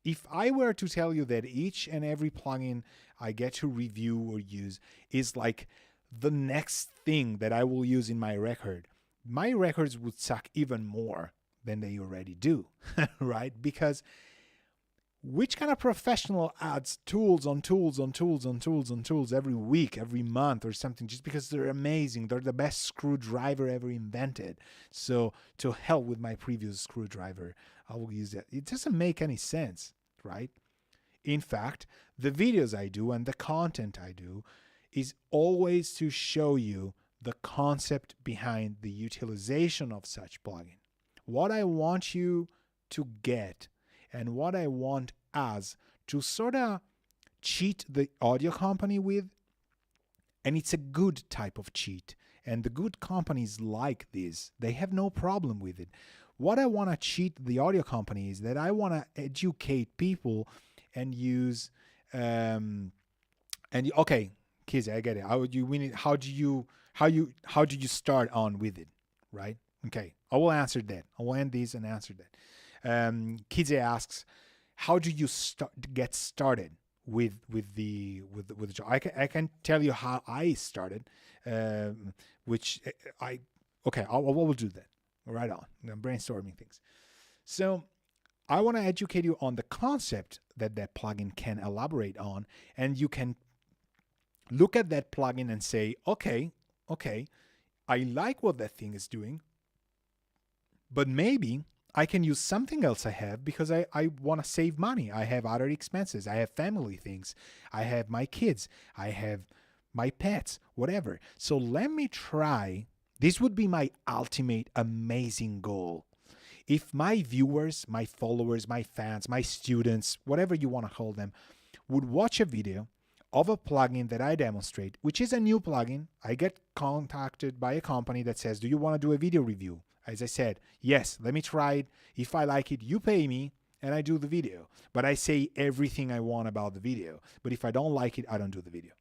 If I were to tell you that each and every plugin I get to review or use is like the next thing that I will use in my records would suck even more than they already do, right? Because which kind of professional adds tools on tools on tools on tools on tools every week, every month or something, just because they're amazing? They're the best screwdriver ever invented. So to hell with my previous screwdriver, I will use that. It doesn't make any sense, right? In fact, the videos I do and the content I do is always to show you the concept behind the utilization of such plugin. What I want you to get and what I want us to sort of cheat the audio company with, and it's a good type of cheat. And the good companies like this, they have no problem with it. What I want to cheat the audio company is that I want to educate people and use, okay, kids, I get it. How do you start on with it, right? Okay, I will answer that. I will end this and answer that. Kids asks, how do you get started with the job? I can tell you how I started, I will do that right on. I'm brainstorming things. So I want to educate you on the concept that plugin can elaborate on, and you can look at that plugin and say, okay, I like what that thing is doing, but maybe I can use something else I have because I want to save money. I have other expenses. I have family things. I have my kids. I have my pets, whatever. So let me try. This would be my ultimate amazing goal. If my viewers, my followers, my fans, my students, whatever you want to call them, would watch a video of a plugin that I demonstrate, which is a new plugin. I get contacted by a company that says, do you want to do a video review? As I said, yes, let me try it. If I like it, you pay me and I do the video. But I say everything I want about the video. But if I don't like it, I don't do the video.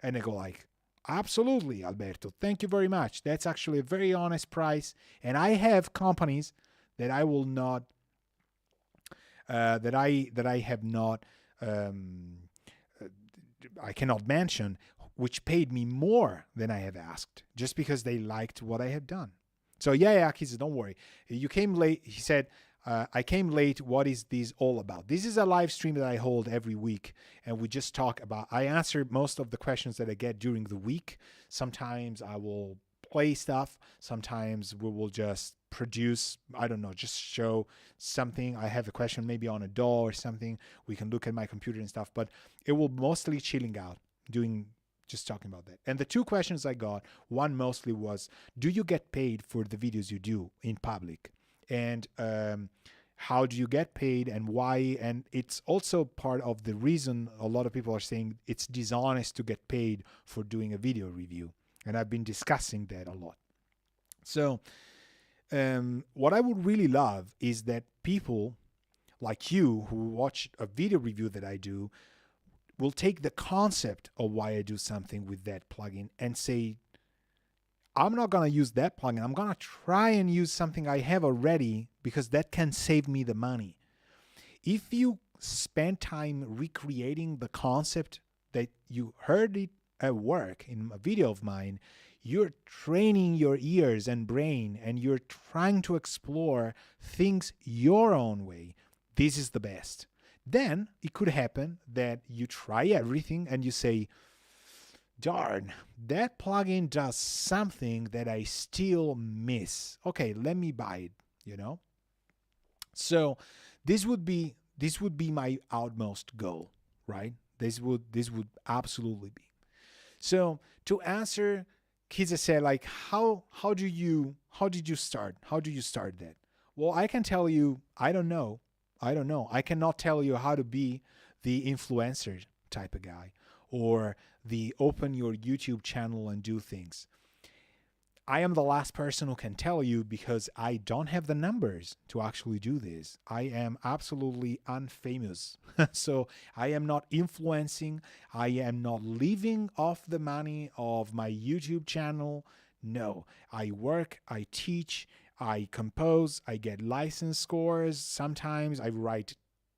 And they go like, absolutely, Alberto. Thank you very much. That's actually a very honest price. And I have companies that I will not, that I have not, I cannot mention, which paid me more than I have asked, just because they liked what I had done. So yeah, he said, don't worry. You came late. He said, I came late. What is this all about? This is a live stream that I hold every week, and we just talk about, I answer most of the questions that I get during the week. Sometimes I will play stuff. Sometimes we will just produce, I don't know, just show something. I have a question maybe on a DAW or something. We can look at my computer and stuff, but it will mostly chilling out, just talking about that. And the two questions I got, one mostly was, do you get paid for the videos you do in public? And how do you get paid and why? And it's also part of the reason a lot of people are saying it's dishonest to get paid for doing a video review. And I've been discussing that a lot. So what I would really love is that people like you who watch a video review that I do will take the concept of why I do something with that plugin and say, I'm not going to use that plugin. I'm going to try and use something I have already because that can save me the money. If you spend time recreating the concept that you heard it at work in a video of mine, you're training your ears and brain and you're trying to explore things your own way. This is the best. Then it could happen that you try everything and you say, darn, that plugin does something that I still miss. Okay, let me buy it, So this would be my utmost goal, right? This would absolutely be. So to answer, Kiza said, like, how did you start? How do you start that? Well, I can tell you, I don't know. I cannot tell you how to be the influencer type of guy or the open your YouTube channel and do things. I am the last person who can tell you because I don't have the numbers to actually do this. I am absolutely unfamous. So I am not influencing. I am not living off the money of my YouTube channel. No, I work, I teach, I compose, I get license scores. Sometimes I write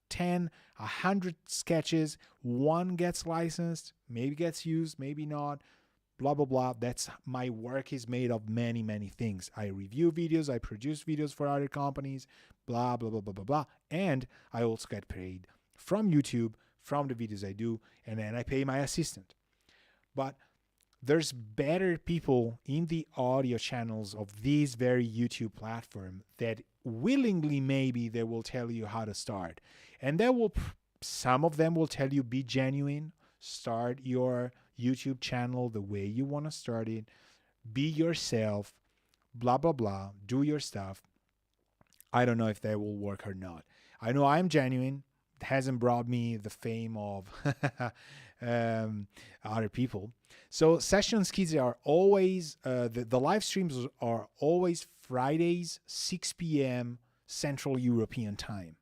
10, 100 sketches. One gets licensed, maybe gets used, maybe not. Blah, blah, blah. That's my work is made of many, many things. I review videos, I produce videos for other companies, blah, blah, blah, blah, blah, blah. And I also get paid from YouTube, from the videos I do, and then I pay my assistant. But there's better people in the audio channels of these very YouTube platform that willingly maybe they will tell you how to start. And some of them will tell you be genuine, start your YouTube channel the way you want to start it, be yourself, blah, blah, blah, do your stuff. I don't know if that will work or not. I know I'm genuine. It hasn't brought me the fame of other people. So sessions kids are always, the live streams are always Fridays, 6 p.m. Central European time.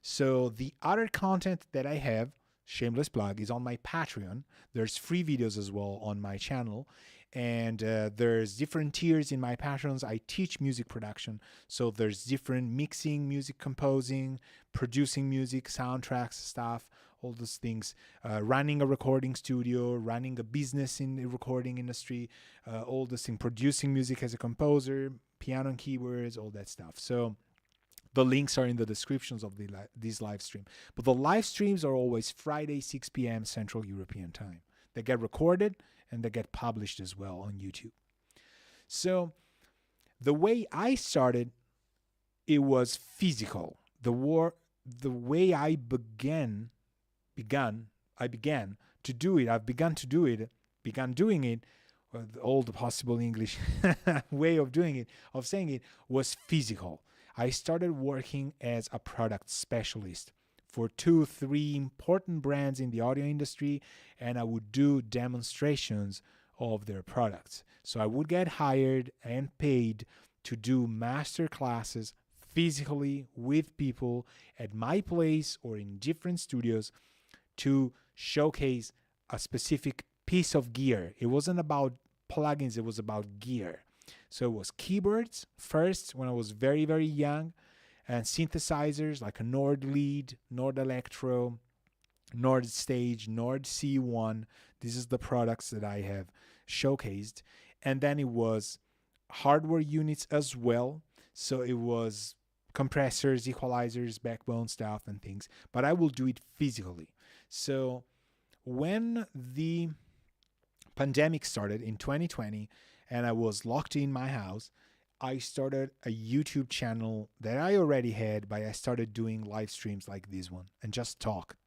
So the other content that I have, shameless plug, is on my Patreon. There's free videos as well on my channel. And there's different tiers in my Patreons. I teach music production. So there's different mixing, music composing, producing music, soundtracks, stuff, all those things. Running a recording studio, running a business in the recording industry, all those things, producing music as a composer, piano and keyboards, all that stuff. So the links are in the descriptions of this live stream. But the live streams are always Friday, 6 p.m. Central European time. They get recorded and they get published as well on YouTube. So the way I started, it was physical. The way I began to do it, began doing it, all the possible English way of doing it, of saying it, was physical. I started working as a product specialist for 2, 3 important brands in the audio industry, and I would do demonstrations of their products. So I would get hired and paid to do master classes physically with people at my place or in different studios to showcase a specific piece of gear. It wasn't about plugins, it was about gear. So it was keyboards first when I was very, very young, and synthesizers like a Nord Lead, Nord Electro, Nord Stage, Nord C1. This is the products that I have showcased. And then it was hardware units as well. So it was compressors, equalizers, backbone stuff, and things. But I will do it physically. So when the pandemic started in 2020 and I was locked in my house, I started a YouTube channel that I already had, but I started doing live streams like this one and just talk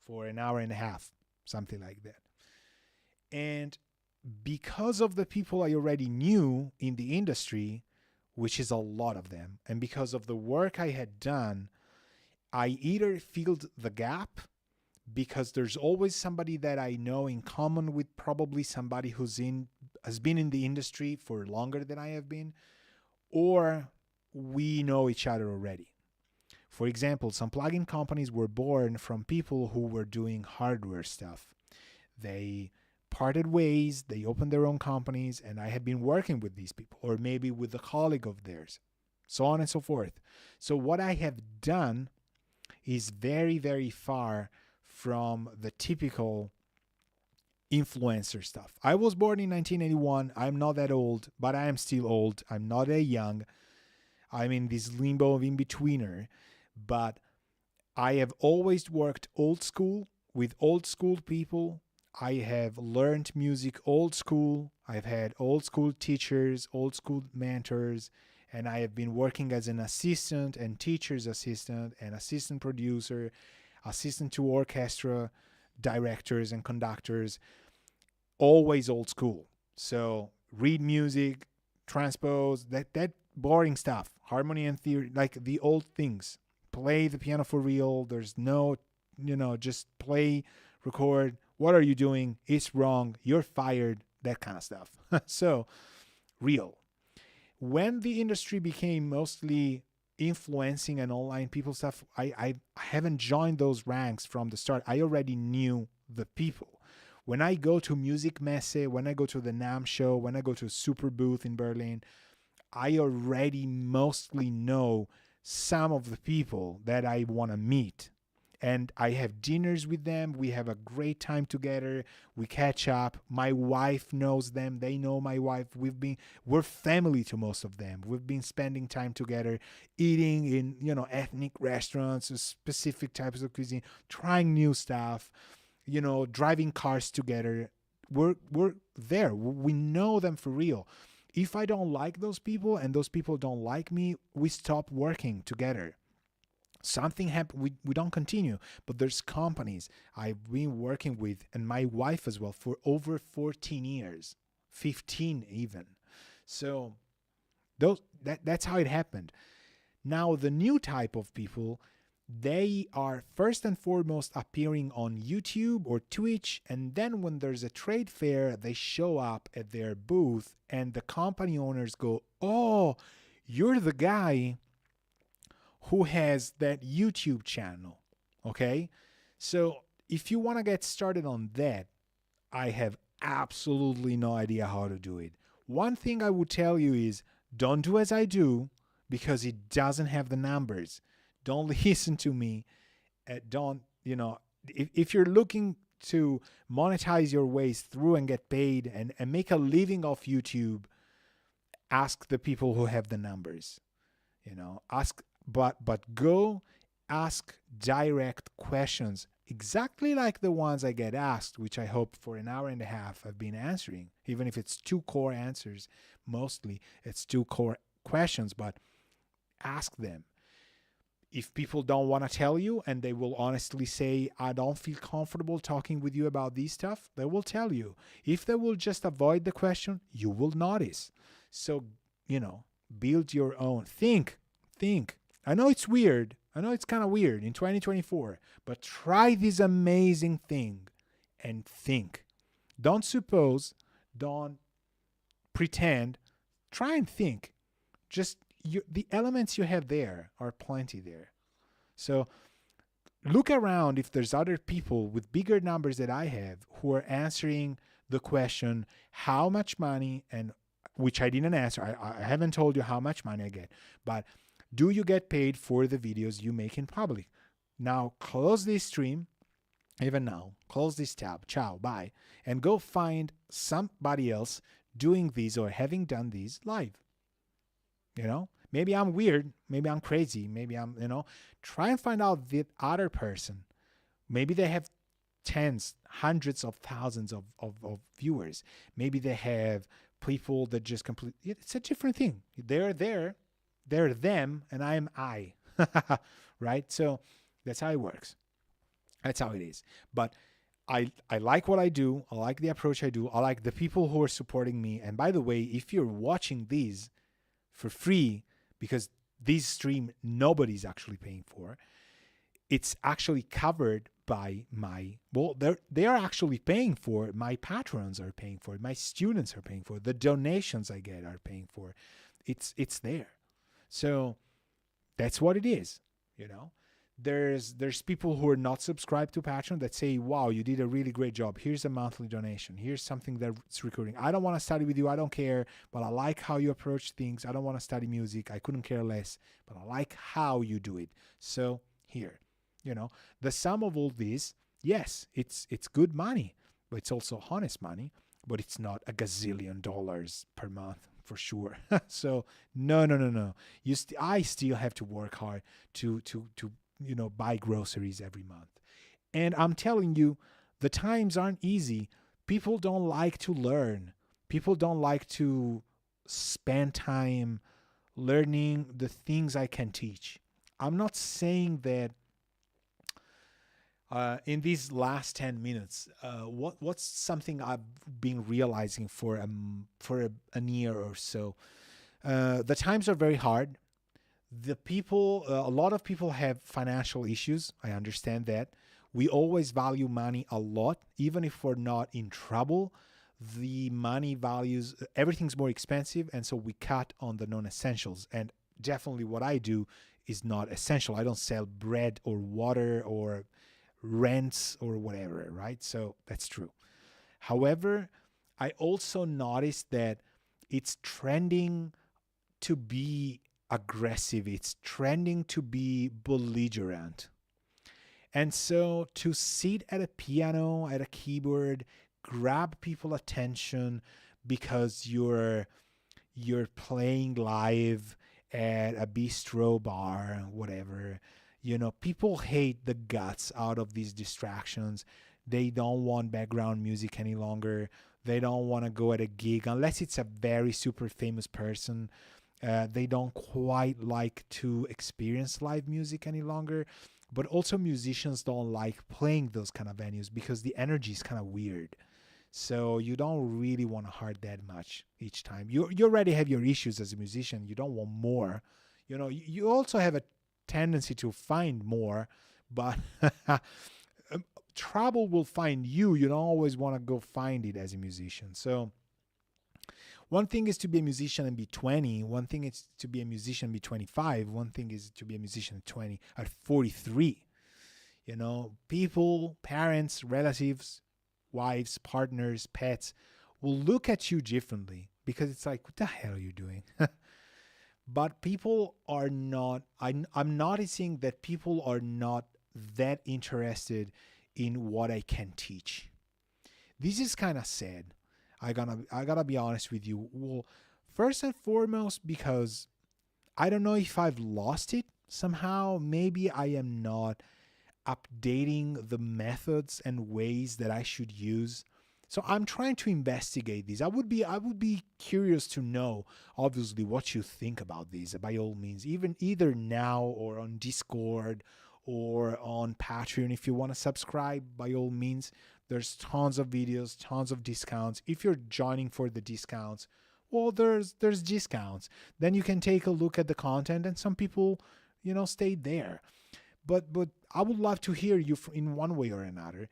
for an hour and a half, something like that. And because of the people I already knew in the industry, which is a lot of them, and because of the work I had done, I either filled the gap because there's always somebody that I know in common with probably somebody has been in the industry for longer than I have been, or we know each other already. For example, some plugin companies were born from people who were doing hardware stuff. They parted ways, they opened their own companies, and I had been working with these people, or maybe with a colleague of theirs, so on and so forth. So what I have done is very, very far from the typical influencer stuff. I was born in 1981. I'm not that old, but I am still old. I'm not that young. I'm in this limbo of in-betweener, but I have always worked old school with old school people. I have learned music old school. I've had old school teachers, old school mentors, and I have been working as an assistant and teacher's assistant and assistant producer, assistant to orchestra directors and conductors, always old school. So read music, transpose, that boring stuff, harmony and theory, like the old things. Play the piano for real. There's no, just play, record. What are you doing? It's wrong. You're fired. That kind of stuff. So real. When the industry became mostly influencing and online people stuff, I haven't joined those ranks from the start. I already knew the people. When I go to Music Messe, when I go to the NAMM show, when I go to Super Booth in Berlin, I already mostly know some of the people that I want to meet. And I have dinners with them. We have a great time together. We catch up. My wife knows them. They know my wife. We're family to most of them. We've been spending time together, eating in, ethnic restaurants, specific types of cuisine, trying new stuff, driving cars together. We're there. We know them for real. If I don't like those people and those people don't like me, we stop working together. Something happened, we don't continue. But there's companies I've been working with, and my wife as well, for over 14 years, 15 even. So that's how it happened. Now the new type of people, they are first and foremost appearing on YouTube or Twitch, and then when there's a trade fair, they show up at their booth and the company owners go, "Oh, you're the guy who has that YouTube channel." Okay? So if you want to get started on that, I have absolutely no idea how to do it. One thing I would tell you is don't do as I do, because it doesn't have the numbers. Don't listen to me. If you're looking to monetize your ways through and get paid and make a living off YouTube, ask the people who have the numbers. But go ask direct questions, exactly like the ones I get asked, which I hope for an hour and a half I've been answering, even if it's 2 core answers. Mostly it's 2 core questions, but ask them. If people don't want to tell you and they will honestly say, "I don't feel comfortable talking with you about this stuff," they will tell you. If they will just avoid the question, you will notice. So, build your own. Think. I know it's weird. I know it's kind of weird in 2024, but try this amazing thing and think. Don't suppose, don't pretend, try and think. Just the elements you have there are plenty there. So look around if there's other people with bigger numbers that I have who are answering the question, how much money, and which I didn't answer. I haven't told you how much money I get, but do you get paid for the videos you make in public? Now close this stream, even now, close this tab, ciao, bye, and go find somebody else doing these or having done these live. Maybe I'm weird, maybe I'm crazy, maybe try and find out the other person. Maybe they have tens, hundreds of thousands of viewers. Maybe they have people that just it's a different thing. They're them, and I. Right? So that's how it works. That's how it is. But I like what I do. I like the approach I do. I like the people who are supporting me. And by the way, if you're watching these for free, because this stream nobody's actually paying for, it's actually covered by they are actually paying for it. My patrons are paying for it. My students are paying for it. The donations I get are paying for it. It's there. So that's what it is. There's people who are not subscribed to Patreon that say, wow, you did a really great job. Here's a monthly donation. Here's something that's recurring. I don't want to study with you. I don't care, but I like how you approach things. I don't want to study music. I couldn't care less, but I like how you do it. So here, the sum of all this, yes, it's good money, but it's also honest money, but it's not a gazillion dollars per month for sure. So no. I still have to work hard to buy groceries every month. And I'm telling you, the times aren't easy. People don't like to learn. People don't like to spend time learning the things I can teach. I'm not saying that in these last 10 minutes, what's something I've been realizing for a year or so. The times are very hard. A lot of people have financial issues. I understand that. We always value money a lot, even if we're not in trouble. The money values, everything's more expensive, and so we cut on the non-essentials. And definitely what I do is not essential. I don't sell bread or water or rents or whatever, right? So that's true. However, I also noticed that it's trending to be aggressive. It's trending to be belligerent. And so to sit at a piano, at a keyboard, grab people's attention because you're playing live at a bistro bar, whatever. People hate the guts out of these distractions. They don't want background music any longer. They don't want to go at a gig unless it's a very super famous person. They don't quite like to experience live music any longer. But also musicians don't like playing those kind of venues because the energy is kind of weird. So you don't really want to hurt that much each time. You already have your issues as a musician. You don't want more. You also have a tendency to find more, but trouble will find you. You don't always want to go find it as a musician. So one thing is to be a musician and be 20. One thing is to be a musician and be 25. One thing is to be a musician at 43. People, parents, relatives, wives, partners, pets will look at you differently because it's like, what the hell are you doing? But people are not, I'm noticing that people are not that interested in what I can teach. This is kind of sad. I gotta be honest with you. Well, first and foremost, because I don't know if I've lost it somehow. Maybe I am not updating the methods and ways that I should use. So I'm trying to investigate these. I would be curious to know, obviously, what you think about these. By all means, either now or on Discord or on Patreon, if you want to subscribe, by all means. There's tons of videos, tons of discounts. If you're joining for the discounts, well, there's discounts. Then you can take a look at the content, and some people, stay there. but I would love to hear you in one way or another.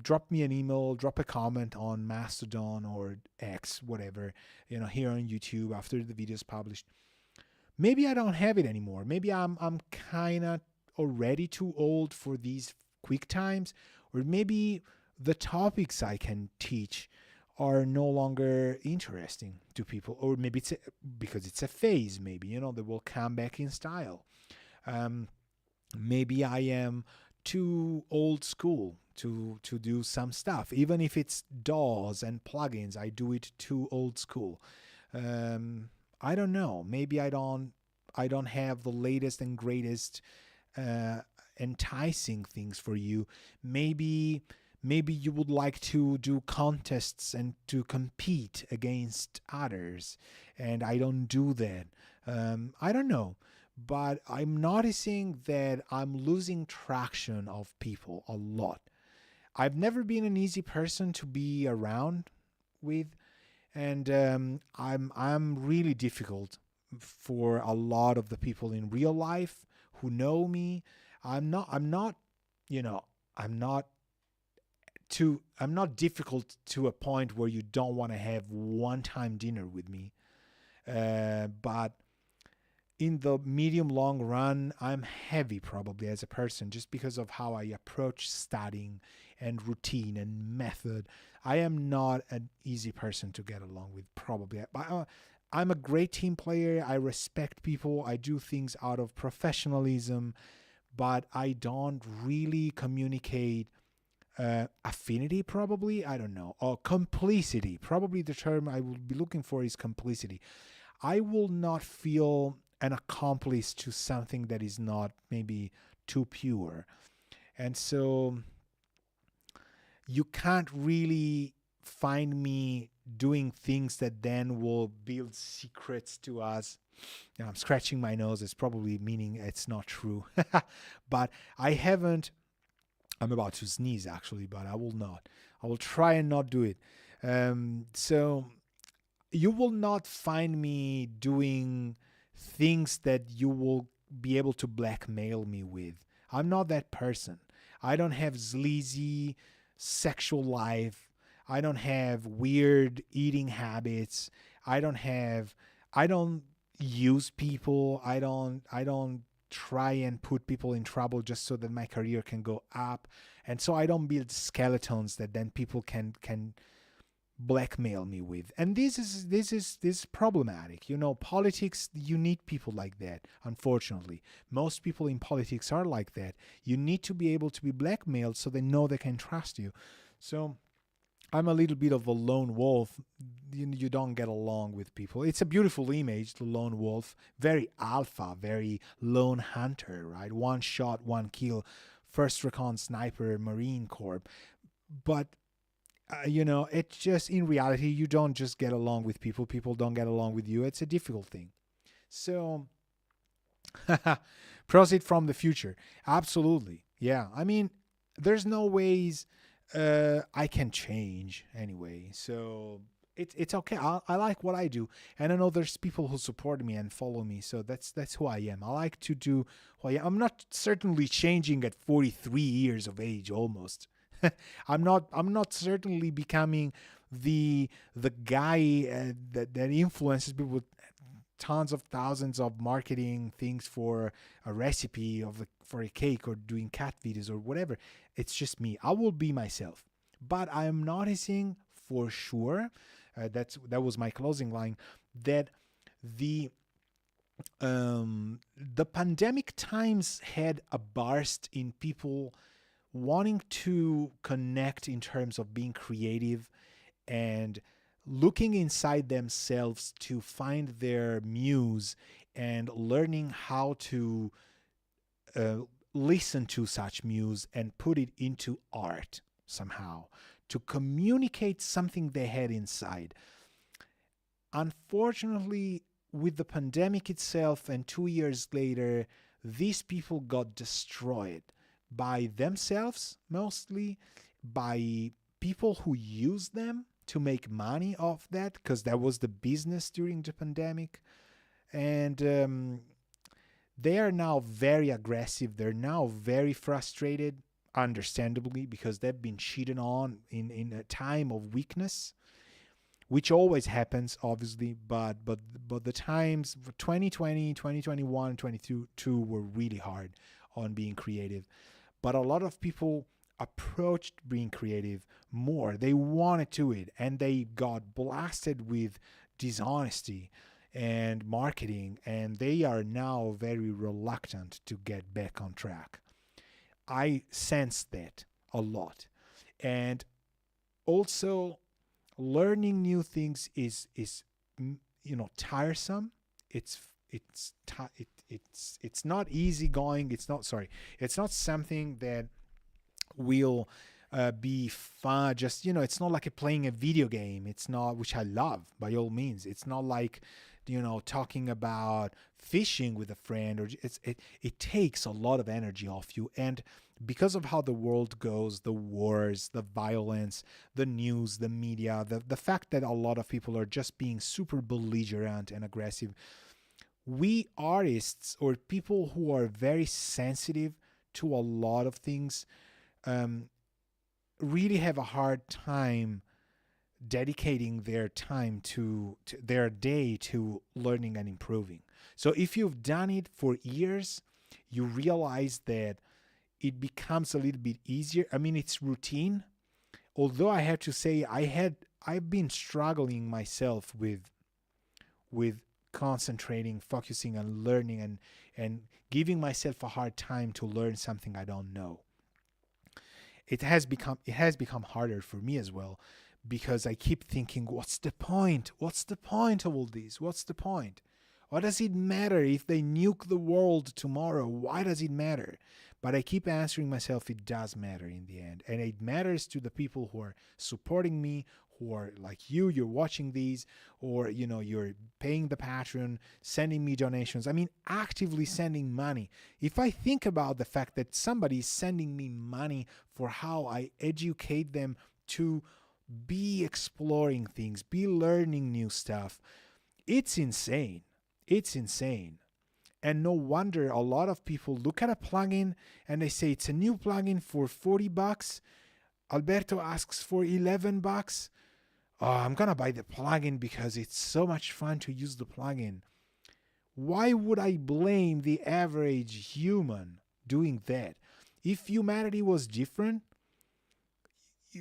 Drop me an email, drop a comment on Mastodon or X, whatever, here on YouTube after the video is published. Maybe I don't have it anymore. Maybe I'm kind of already too old for these quick times, or maybe the topics I can teach are no longer interesting to people, or maybe because it's a phase. Maybe they will come back in style. Um, Maybe I am too old school to do some stuff, even if it's DAWs and plugins. I do it too old school. I don't know. Maybe I don't have the latest and greatest uh, enticing things for you. Maybe you would like to do contests and to compete against others, and I don't do that. I don't know, but I'm noticing that I'm losing traction of people a lot. I've never been an easy person to be around with, and I'm really difficult for a lot of the people in real life who know me. I'm not you know I'm not I'm not difficult to a point where you don't want to have one time dinner with me. But in the medium long run, I'm heavy probably as a person just because of how I approach studying and routine and method. I am not an easy person to get along with, probably. I'm a great team player. I respect people. I do things out of professionalism, but I don't really communicate affinity, probably. I don't know. Or complicity. Probably the term I would be looking for is complicity. I will not feel an accomplice to something that is not maybe too pure. And so you can't really find me doing things that then will build secrets to us. Now, I'm scratching my nose. It's probably meaning it's not true. But I haven't. I'm about to sneeze actually, but I will not. I will try and not do it. So you will not find me doing things that you will be able to blackmail me with. I'm not that person. I don't have sleazy sexual life. I don't have weird eating habits. I don't use people. I don't try and put people in trouble just so that my career can go up. And so I don't build skeletons that then people can blackmail me with. And this is problematic. Politics, you need people like that. Unfortunately, most people in politics are like that. You need to be able to be blackmailed so they know they can trust you. So I'm a little bit of a lone wolf. You don't get along with people. It's a beautiful image, the lone wolf. Very alpha, very lone hunter, right? One shot, one kill, first recon sniper, Marine Corps. But it's just, in reality, you don't just get along with people. People don't get along with you. It's a difficult thing. So, proceed from the future. Absolutely. Yeah. I mean, there's no ways I can change anyway. So it's okay. I like what I do, and I know there's people who support me and follow me. So that's who I am. I like to do who I am. I'm not certainly changing at 43 years of age almost. I'm not certainly becoming the guy that influences people with tons of thousands of marketing things for a recipe for a cake or doing cat videos or whatever. It's just me. I will be myself. But I am noticing for sure, that was my closing line, that the the pandemic times had a burst in people wanting to connect in terms of being creative and looking inside themselves to find their muse and learning how to uh, listen to such muse and put it into art somehow to communicate something they had inside. Unfortunately, with the pandemic itself and 2 years later, these people got destroyed by themselves, mostly by people who use them to make money off that, because that was the business during the pandemic. And they are now very aggressive. They're now very frustrated, understandably, because they've been cheated on in a time of weakness, which always happens, obviously. But the times 2020, 2021, 2022 were really hard on being creative. But a lot of people approached being creative more. They wanted to it, and they got blasted with dishonesty and marketing, and they are now very reluctant to get back on track. I sense that a lot. And also, learning new things is tiresome. It's not easy going. It's not something that will be fun. Just, it's not like playing a video game. It's not, which I love by all means. It's not like, talking about fishing with a friend, or it takes a lot of energy off you. And because of how the world goes, the wars, the violence, the news, the media, the fact that a lot of people are just being super belligerent and aggressive, we artists, or people who are very sensitive to a lot of things, really have a hard time dedicating their time to their day to learning and improving. So if you've done it for years, you realize that it becomes a little bit easier. I mean, it's routine. Although I have to say, I've been struggling myself with concentrating, focusing on learning, and giving myself a hard time to learn something I don't know. It has become harder for me as well, because I keep thinking, what's the point? What's the point of all this? What's the point? What does it matter if they nuke the world tomorrow? Why does it matter? But I keep answering myself, it does matter in the end. And it matters to the people who are supporting me, who are like you're watching these, or, you're paying the Patreon, sending me donations. I mean, actively sending money. If I think about the fact that somebody is sending me money for how I educate them to be exploring things, be learning new stuff, it's insane. It's insane. And no wonder a lot of people look at a plugin and they say it's a new plugin for $40. Alberto asks for $11. Oh, I'm gonna buy the plugin because it's so much fun to use the plugin. Why would I blame the average human doing that? If humanity was different,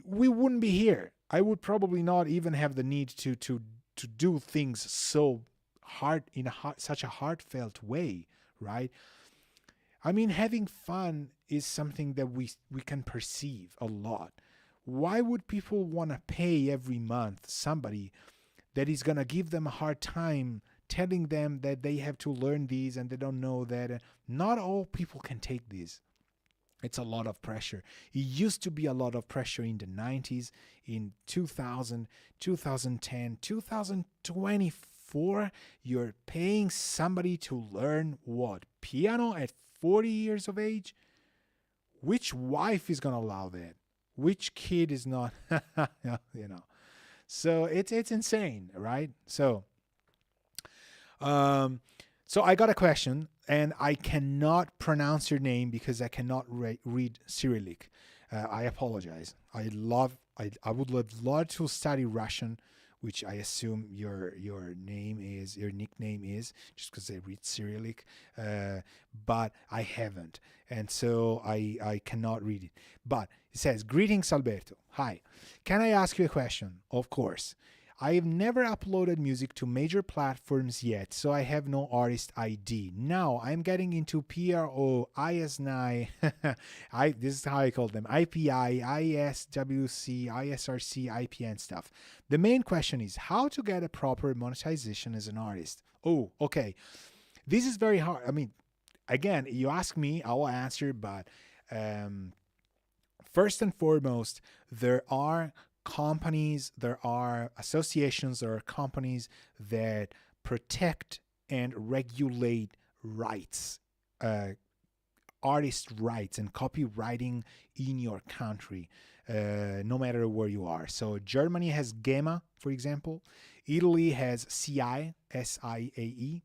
we wouldn't be here. I would probably not even have the need to do things so hard in such a heartfelt way, right? I mean, having fun is something that we can perceive a lot. Why would people want to pay every month somebody that is going to give them a hard time, telling them that they have to learn these and they don't know that? Not all people can take this. It's a lot of pressure. It used to be a lot of pressure in the 90s, in 2000, 2010, 2024. You're paying somebody to learn what? Piano at 40 years of age? Which wife is going to allow that? Which kid is not? So it's insane, right? So I got a question, and I cannot pronounce your name because I cannot read Cyrillic. I apologize. I would love to study Russian, which I assume your nickname is, just because I read Cyrillic, but I haven't, and so I cannot read it. But it says, "Greetings, Alberto. Hi. Can I ask you a question?" Of course. I have never uploaded music to major platforms yet, so I have no artist ID. Now I'm getting into PRO, IS9, this is how I call them, IPI, ISWC, ISRC, IPN stuff. The main question is how to get a proper monetization as an artist. Oh, okay. This is very hard. I mean, again, you ask me, I will answer, but first and foremost, there are companies, there are associations, there are companies that protect and regulate rights, artist rights and copywriting in your country, no matter where you are. So Germany has GEMA, for example. Italy has SIAE, SIAE.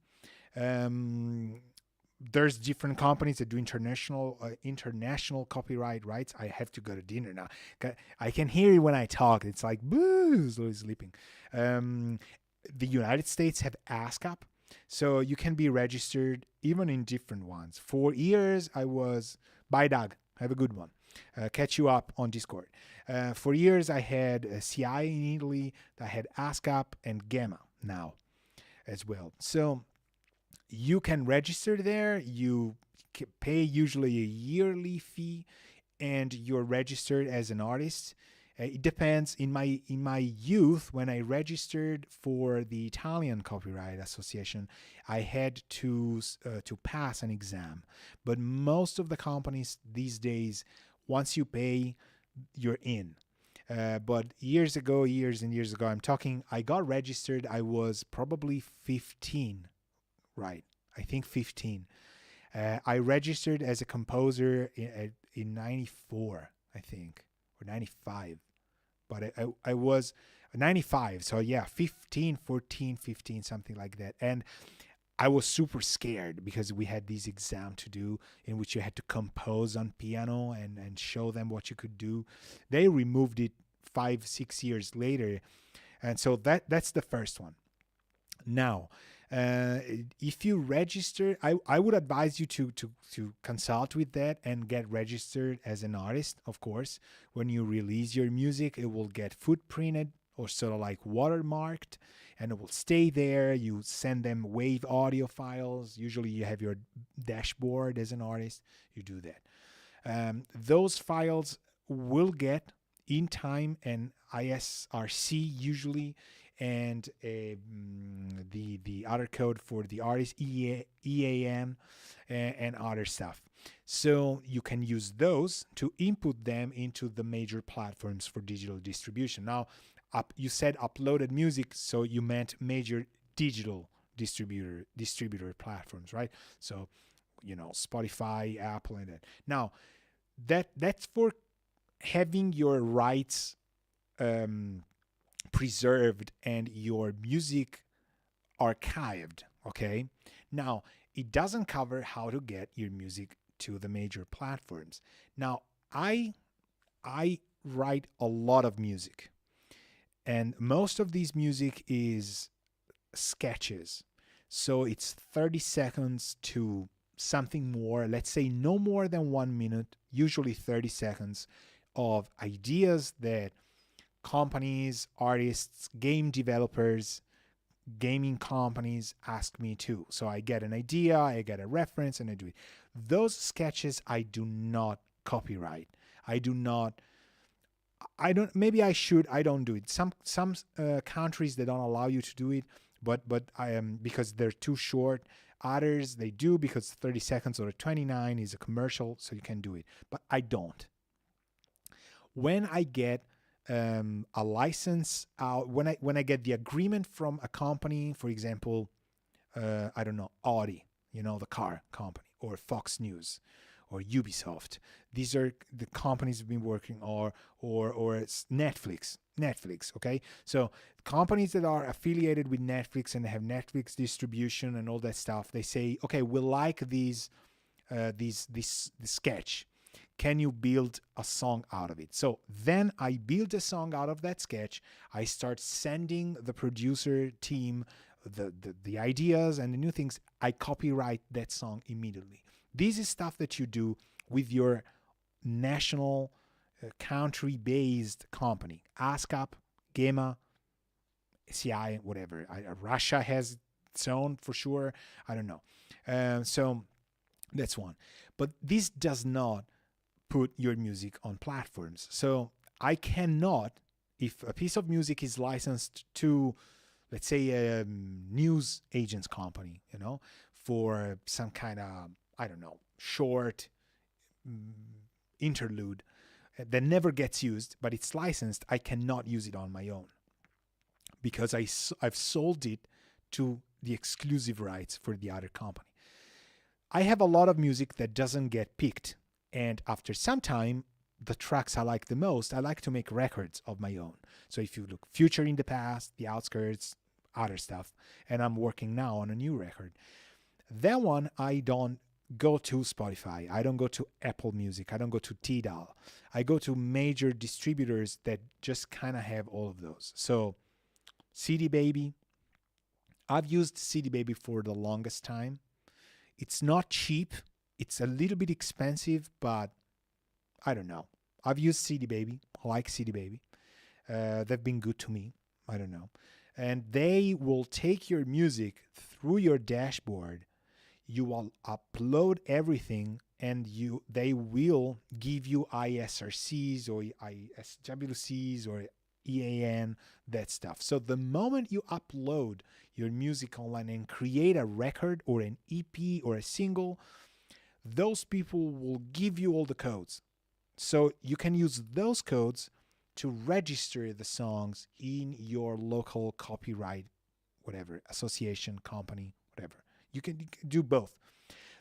there's different companies that do international copyright rights. I have to go to dinner now. I can hear you when I talk. It's like boo, slowly sleeping. The United States have ASCAP, so you can be registered even in different ones. For years, I was bye, Doug. Have a good one. Catch you up on Discord. For years, I had CI in Italy. I had ASCAP and Gamma now as well. So you can register there. You pay usually a yearly fee, and you're registered as an artist. It depends. In my youth, when I registered for the Italian Copyright Association, I had to pass an exam. But most of the companies these days, once you pay, you're in. But years and years ago, I got registered. I was probably 15. Right, I think 15. I registered as a composer in 94, I think, or 95. But I was 95, so yeah, 15, 14, 15, something like that. And I was super scared because we had this exam to do in which you had to compose on piano and show them what you could do. They removed it 5-6 years later. And so that's the first one. Now, if you register, I would advise you to consult with that and get registered as an artist. Of course, when you release your music, it will get footprinted or sort of like watermarked, and it will stay there. You send them WAV audio files. Usually you have your dashboard as an artist. You do that. Those files will get in time an ISRC usually, and the other code for the artist, EAN, and other stuff. So you can use those to input them into the major platforms for digital distribution. Now, you said uploaded music, so you meant major digital distributor platforms, right? So, Spotify, Apple, and that. Now, that's for having your rights preserved and your music archived. Okay, now it doesn't cover how to get your music to the major platforms. Now I write a lot of music, and most of these music is sketches, so it's 30 seconds to something more, let's say no more than 1 minute, usually 30 seconds of ideas that companies, artists, game developers, gaming companies ask me to. So I get an idea, I get a reference, and I do it. Those sketches I do not copyright. I don't, maybe I should, I don't do it. Some countries, they don't allow you to do it, but I am, because they're too short. Others, they do, because 30 seconds or 29 is a commercial, so you can do it. But I don't. When I get a license out, when I get the agreement from a company, for example, I don't know, Audi, the car company, or Fox News, or Ubisoft. These are the companies we've been working, or it's Netflix. Okay, so companies that are affiliated with Netflix and have Netflix distribution and all that stuff, they say, okay, we like this sketch. Can you build a song out of it? So then I build a song out of that sketch. I start sending the producer team the ideas and the new things. I copyright that song immediately. This is stuff that you do with your national country-based company. ASCAP, GEMA, CI, whatever. Russia has its own for sure. I don't know. So that's one. But this does not put your music on platforms. So I cannot, if a piece of music is licensed to, let's say, a news agent's company, for some kind of, I don't know, short interlude that never gets used, but it's licensed, I cannot use it on my own because I've sold it to the exclusive rights for the other company. I have a lot of music that doesn't get picked. And after some time, the tracks I like the most, I like to make records of my own. So if you look Future in the Past, The Outskirts, other stuff, and I'm working now on a new record. That one, I don't go to Spotify. I don't go to Apple Music. I don't go to Tidal. I go to major distributors that just kind of have all of those. So CD Baby, I've used CD Baby for the longest time. It's not cheap. It's a little bit expensive, but I don't know. I've used CD Baby. I like CD Baby. They've been good to me. I don't know. And they will take your music through your dashboard. You will upload everything, and they will give you ISRCs or ISWCs or EAN, that stuff. So the moment you upload your music online and create a record or an EP or a single, those people will give you all the codes. So you can use those codes to register the songs in your local copyright, whatever, association, company, whatever. You can do both.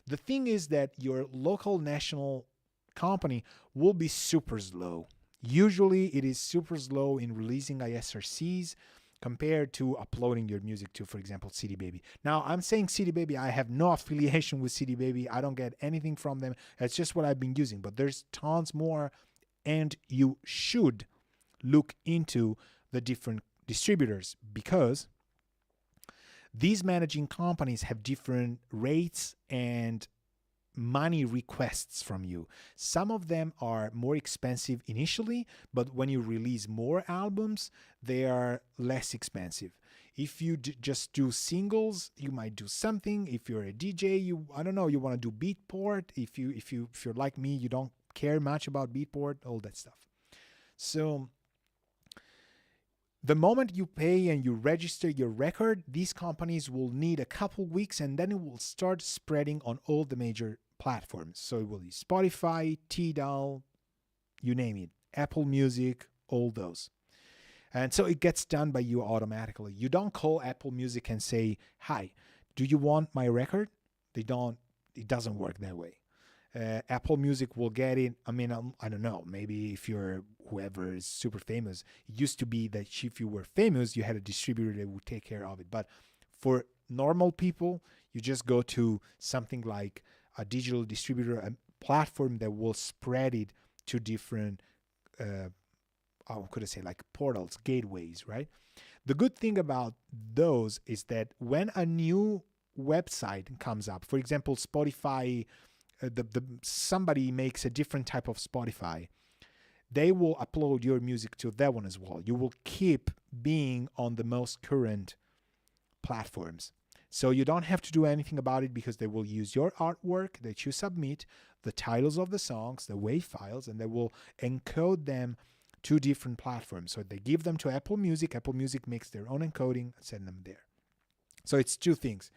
The thing is that your local national company will be super slow. Usually it is super slow in releasing ISRCs compared to uploading your music to, for example, CD Baby. Now, I'm saying CD Baby, I have no affiliation with CD Baby. I don't get anything from them. It's just what I've been using. But there's tons more, and you should look into the different distributors, because these managing companies have different rates and money requests from you. Some of them are more expensive initially, but when you release more albums, they are less expensive. If you just do singles, you might do something. If you're a DJ, you want to do Beatport. If you're like me, you don't care much about Beatport, all that stuff. So the moment you pay and you register your record, these companies will need a couple weeks, and then it will start spreading on all the major platforms. So it will be Spotify, Tidal, you name it, Apple Music, all those. And so it gets done by you automatically. You don't call Apple Music and say, "Hi, do you want my record?" It doesn't work that way. Apple Music will get it. I mean, I don't know. Maybe if you're whoever is super famous, it used to be that if you were famous, you had a distributor that would take care of it. But for normal people, you just go to something like a digital distributor, a platform that will spread it to different, how could I say, like portals, gateways, right? The good thing about those is that when a new website comes up, for example, Spotify, somebody makes a different type of Spotify, they will upload your music to that one as well. You will keep being on the most current platforms. So you don't have to do anything about it, because they will use your artwork that you submit, the titles of the songs, the WAV files, and they will encode them to different platforms. So they give them to Apple Music. Apple Music makes their own encoding, send them there. So it's two things.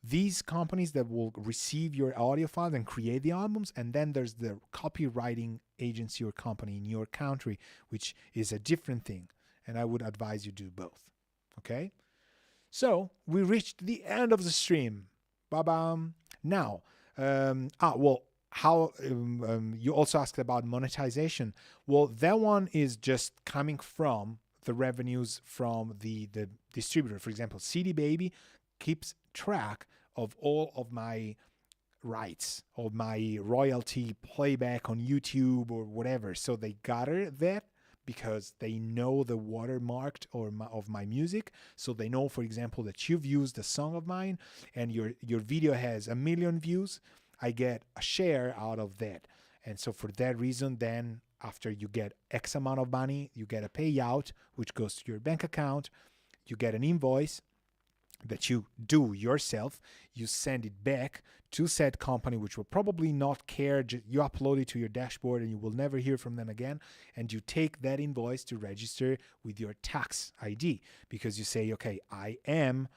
These companies that will receive your audio files and create the albums, and then there's the copywriting agency or company in your country, which is a different thing. And I would advise you do both. Okay? So we reached the end of the stream. Ba-bam. Now, how you also asked about monetization. Well, that one is just coming from the revenues from the distributor. For example, CD Baby keeps track of all of my rights, of my royalty playback on YouTube or whatever. So they gather that because they know the watermark of my music. So they know, for example, that you've used a song of mine and your video has 1 million views. I get a share out of that. And so for that reason, then after you get X amount of money, you get a payout, which goes to your bank account. You get an invoice that you do yourself. You send it back to said company, which will probably not care. You upload it to your dashboard and you will never hear from them again. And you take that invoice to register with your tax ID, because you say, okay, I am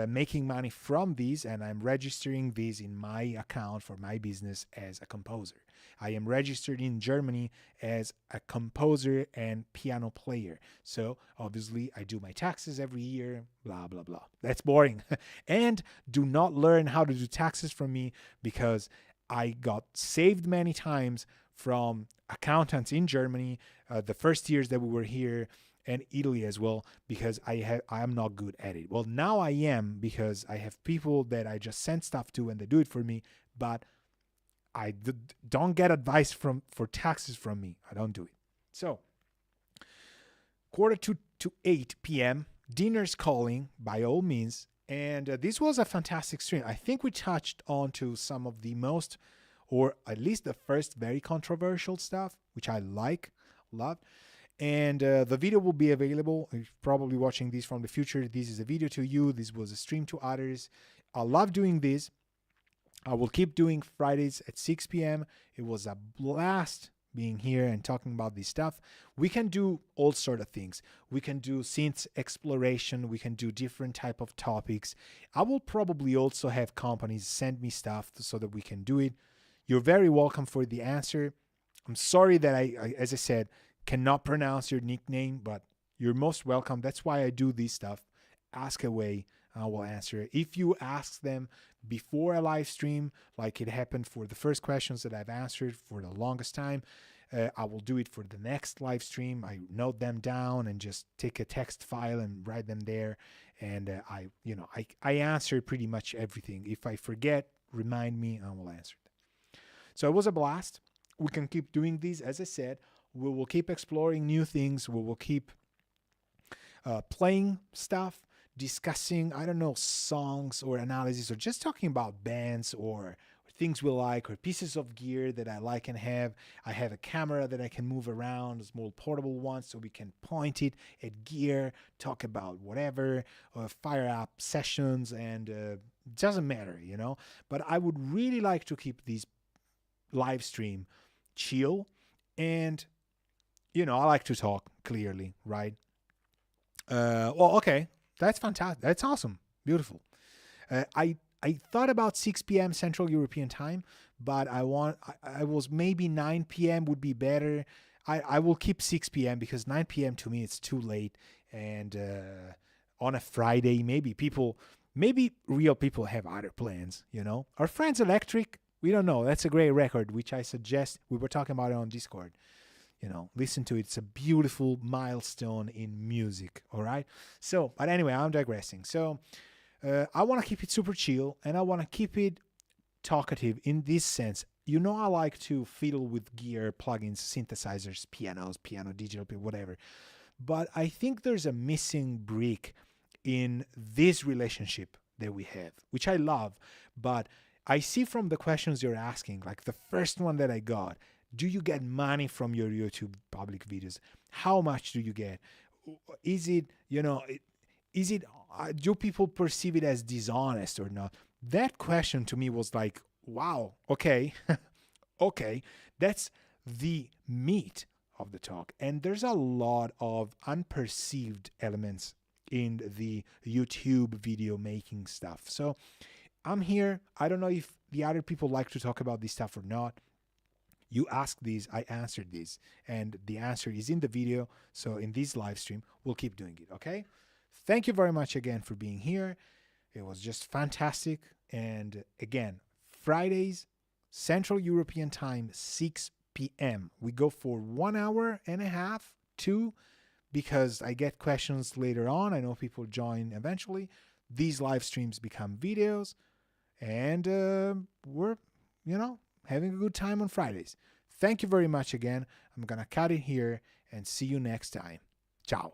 making money from these, and I'm registering these in my account for my business as a composer. I am registered in Germany as a composer and piano player. So obviously I do my taxes every year, blah, blah, blah. That's boring. And do not learn how to do taxes from me, because I got saved many times from accountants in Germany the first years that we were here, and Italy as well, because I am not good at it. Well, now I am, because I have people that I just send stuff to and they do it for me, but don't get advice for taxes from me. I don't do it. So, quarter to 8 p.m. Dinner's calling by all means. And this was a fantastic stream. I think we touched on to some of the most, or at least the first very controversial stuff, which I loved. And the video will be available. If you're probably watching this from the future, this is a video to you. This was a stream to others. I love doing this. I will keep doing Fridays at 6 p.m. It was a blast being here and talking about this stuff. We can do all sort of things. We can do synth exploration. We can do different type of topics. I will probably also have companies send me stuff so that we can do it. You're very welcome for the answer. I'm sorry that I as I said, cannot pronounce your nickname, but you're most welcome. That's why I do this stuff. Ask away. I will answer it. If you ask them before a live stream, like it happened for the first questions that I've answered for the longest time, I will do it for the next live stream. I note them down and just take a text file and write them there. And I answer pretty much everything. If I forget, remind me, I will answer them. So it was a blast. We can keep doing these. As I said, we will keep exploring new things. We will keep playing stuff, discussing, I don't know, songs or analysis, or just talking about bands or things we like, or pieces of gear that I like and have. I have a camera that I can move around, a small portable one, so we can point it at gear, talk about whatever, fire up sessions, and it doesn't matter, But I would really like to keep these live stream chill, and I like to talk clearly, right? Okay. That's fantastic. That's awesome. Beautiful. I thought about 6 p.m. Central European time, but I was maybe 9 p.m. would be better. I will keep 6 p.m. because 9 p.m. to me it's too late. And on a Friday, maybe real people have other plans, Our friends Electric, we don't know. That's a great record, which I suggest. We were talking about it on Discord. Listen to it. It's a beautiful milestone in music. All right. So, but anyway, I'm digressing. So, I want to keep it super chill, and I want to keep it talkative in this sense. I like to fiddle with gear, plugins, synthesizers, piano, digital, whatever. But I think there's a missing brick in this relationship that we have, which I love. But I see from the questions you're asking, like the first one that I got, do you get money from your YouTube public videos? How much do you get? Is it, do people perceive it as dishonest or not? That question to me was like, wow, okay, okay, that's the meat of the talk. And there's a lot of unperceived elements in the YouTube video making stuff. So I'm here. I don't know if the other people like to talk about this stuff or not. You asked these, I answered these, and the answer is in the video. So in this live stream, we'll keep doing it, okay? Thank you very much again for being here. It was just fantastic. And again, Fridays, Central European time, 6 p.m. We go for 1 hour and a half, 2, because I get questions later on. I know people join eventually. These live streams become videos, and we're, having a good time on Fridays. Thank you very much again. I'm going to cut it here and see you next time. Ciao.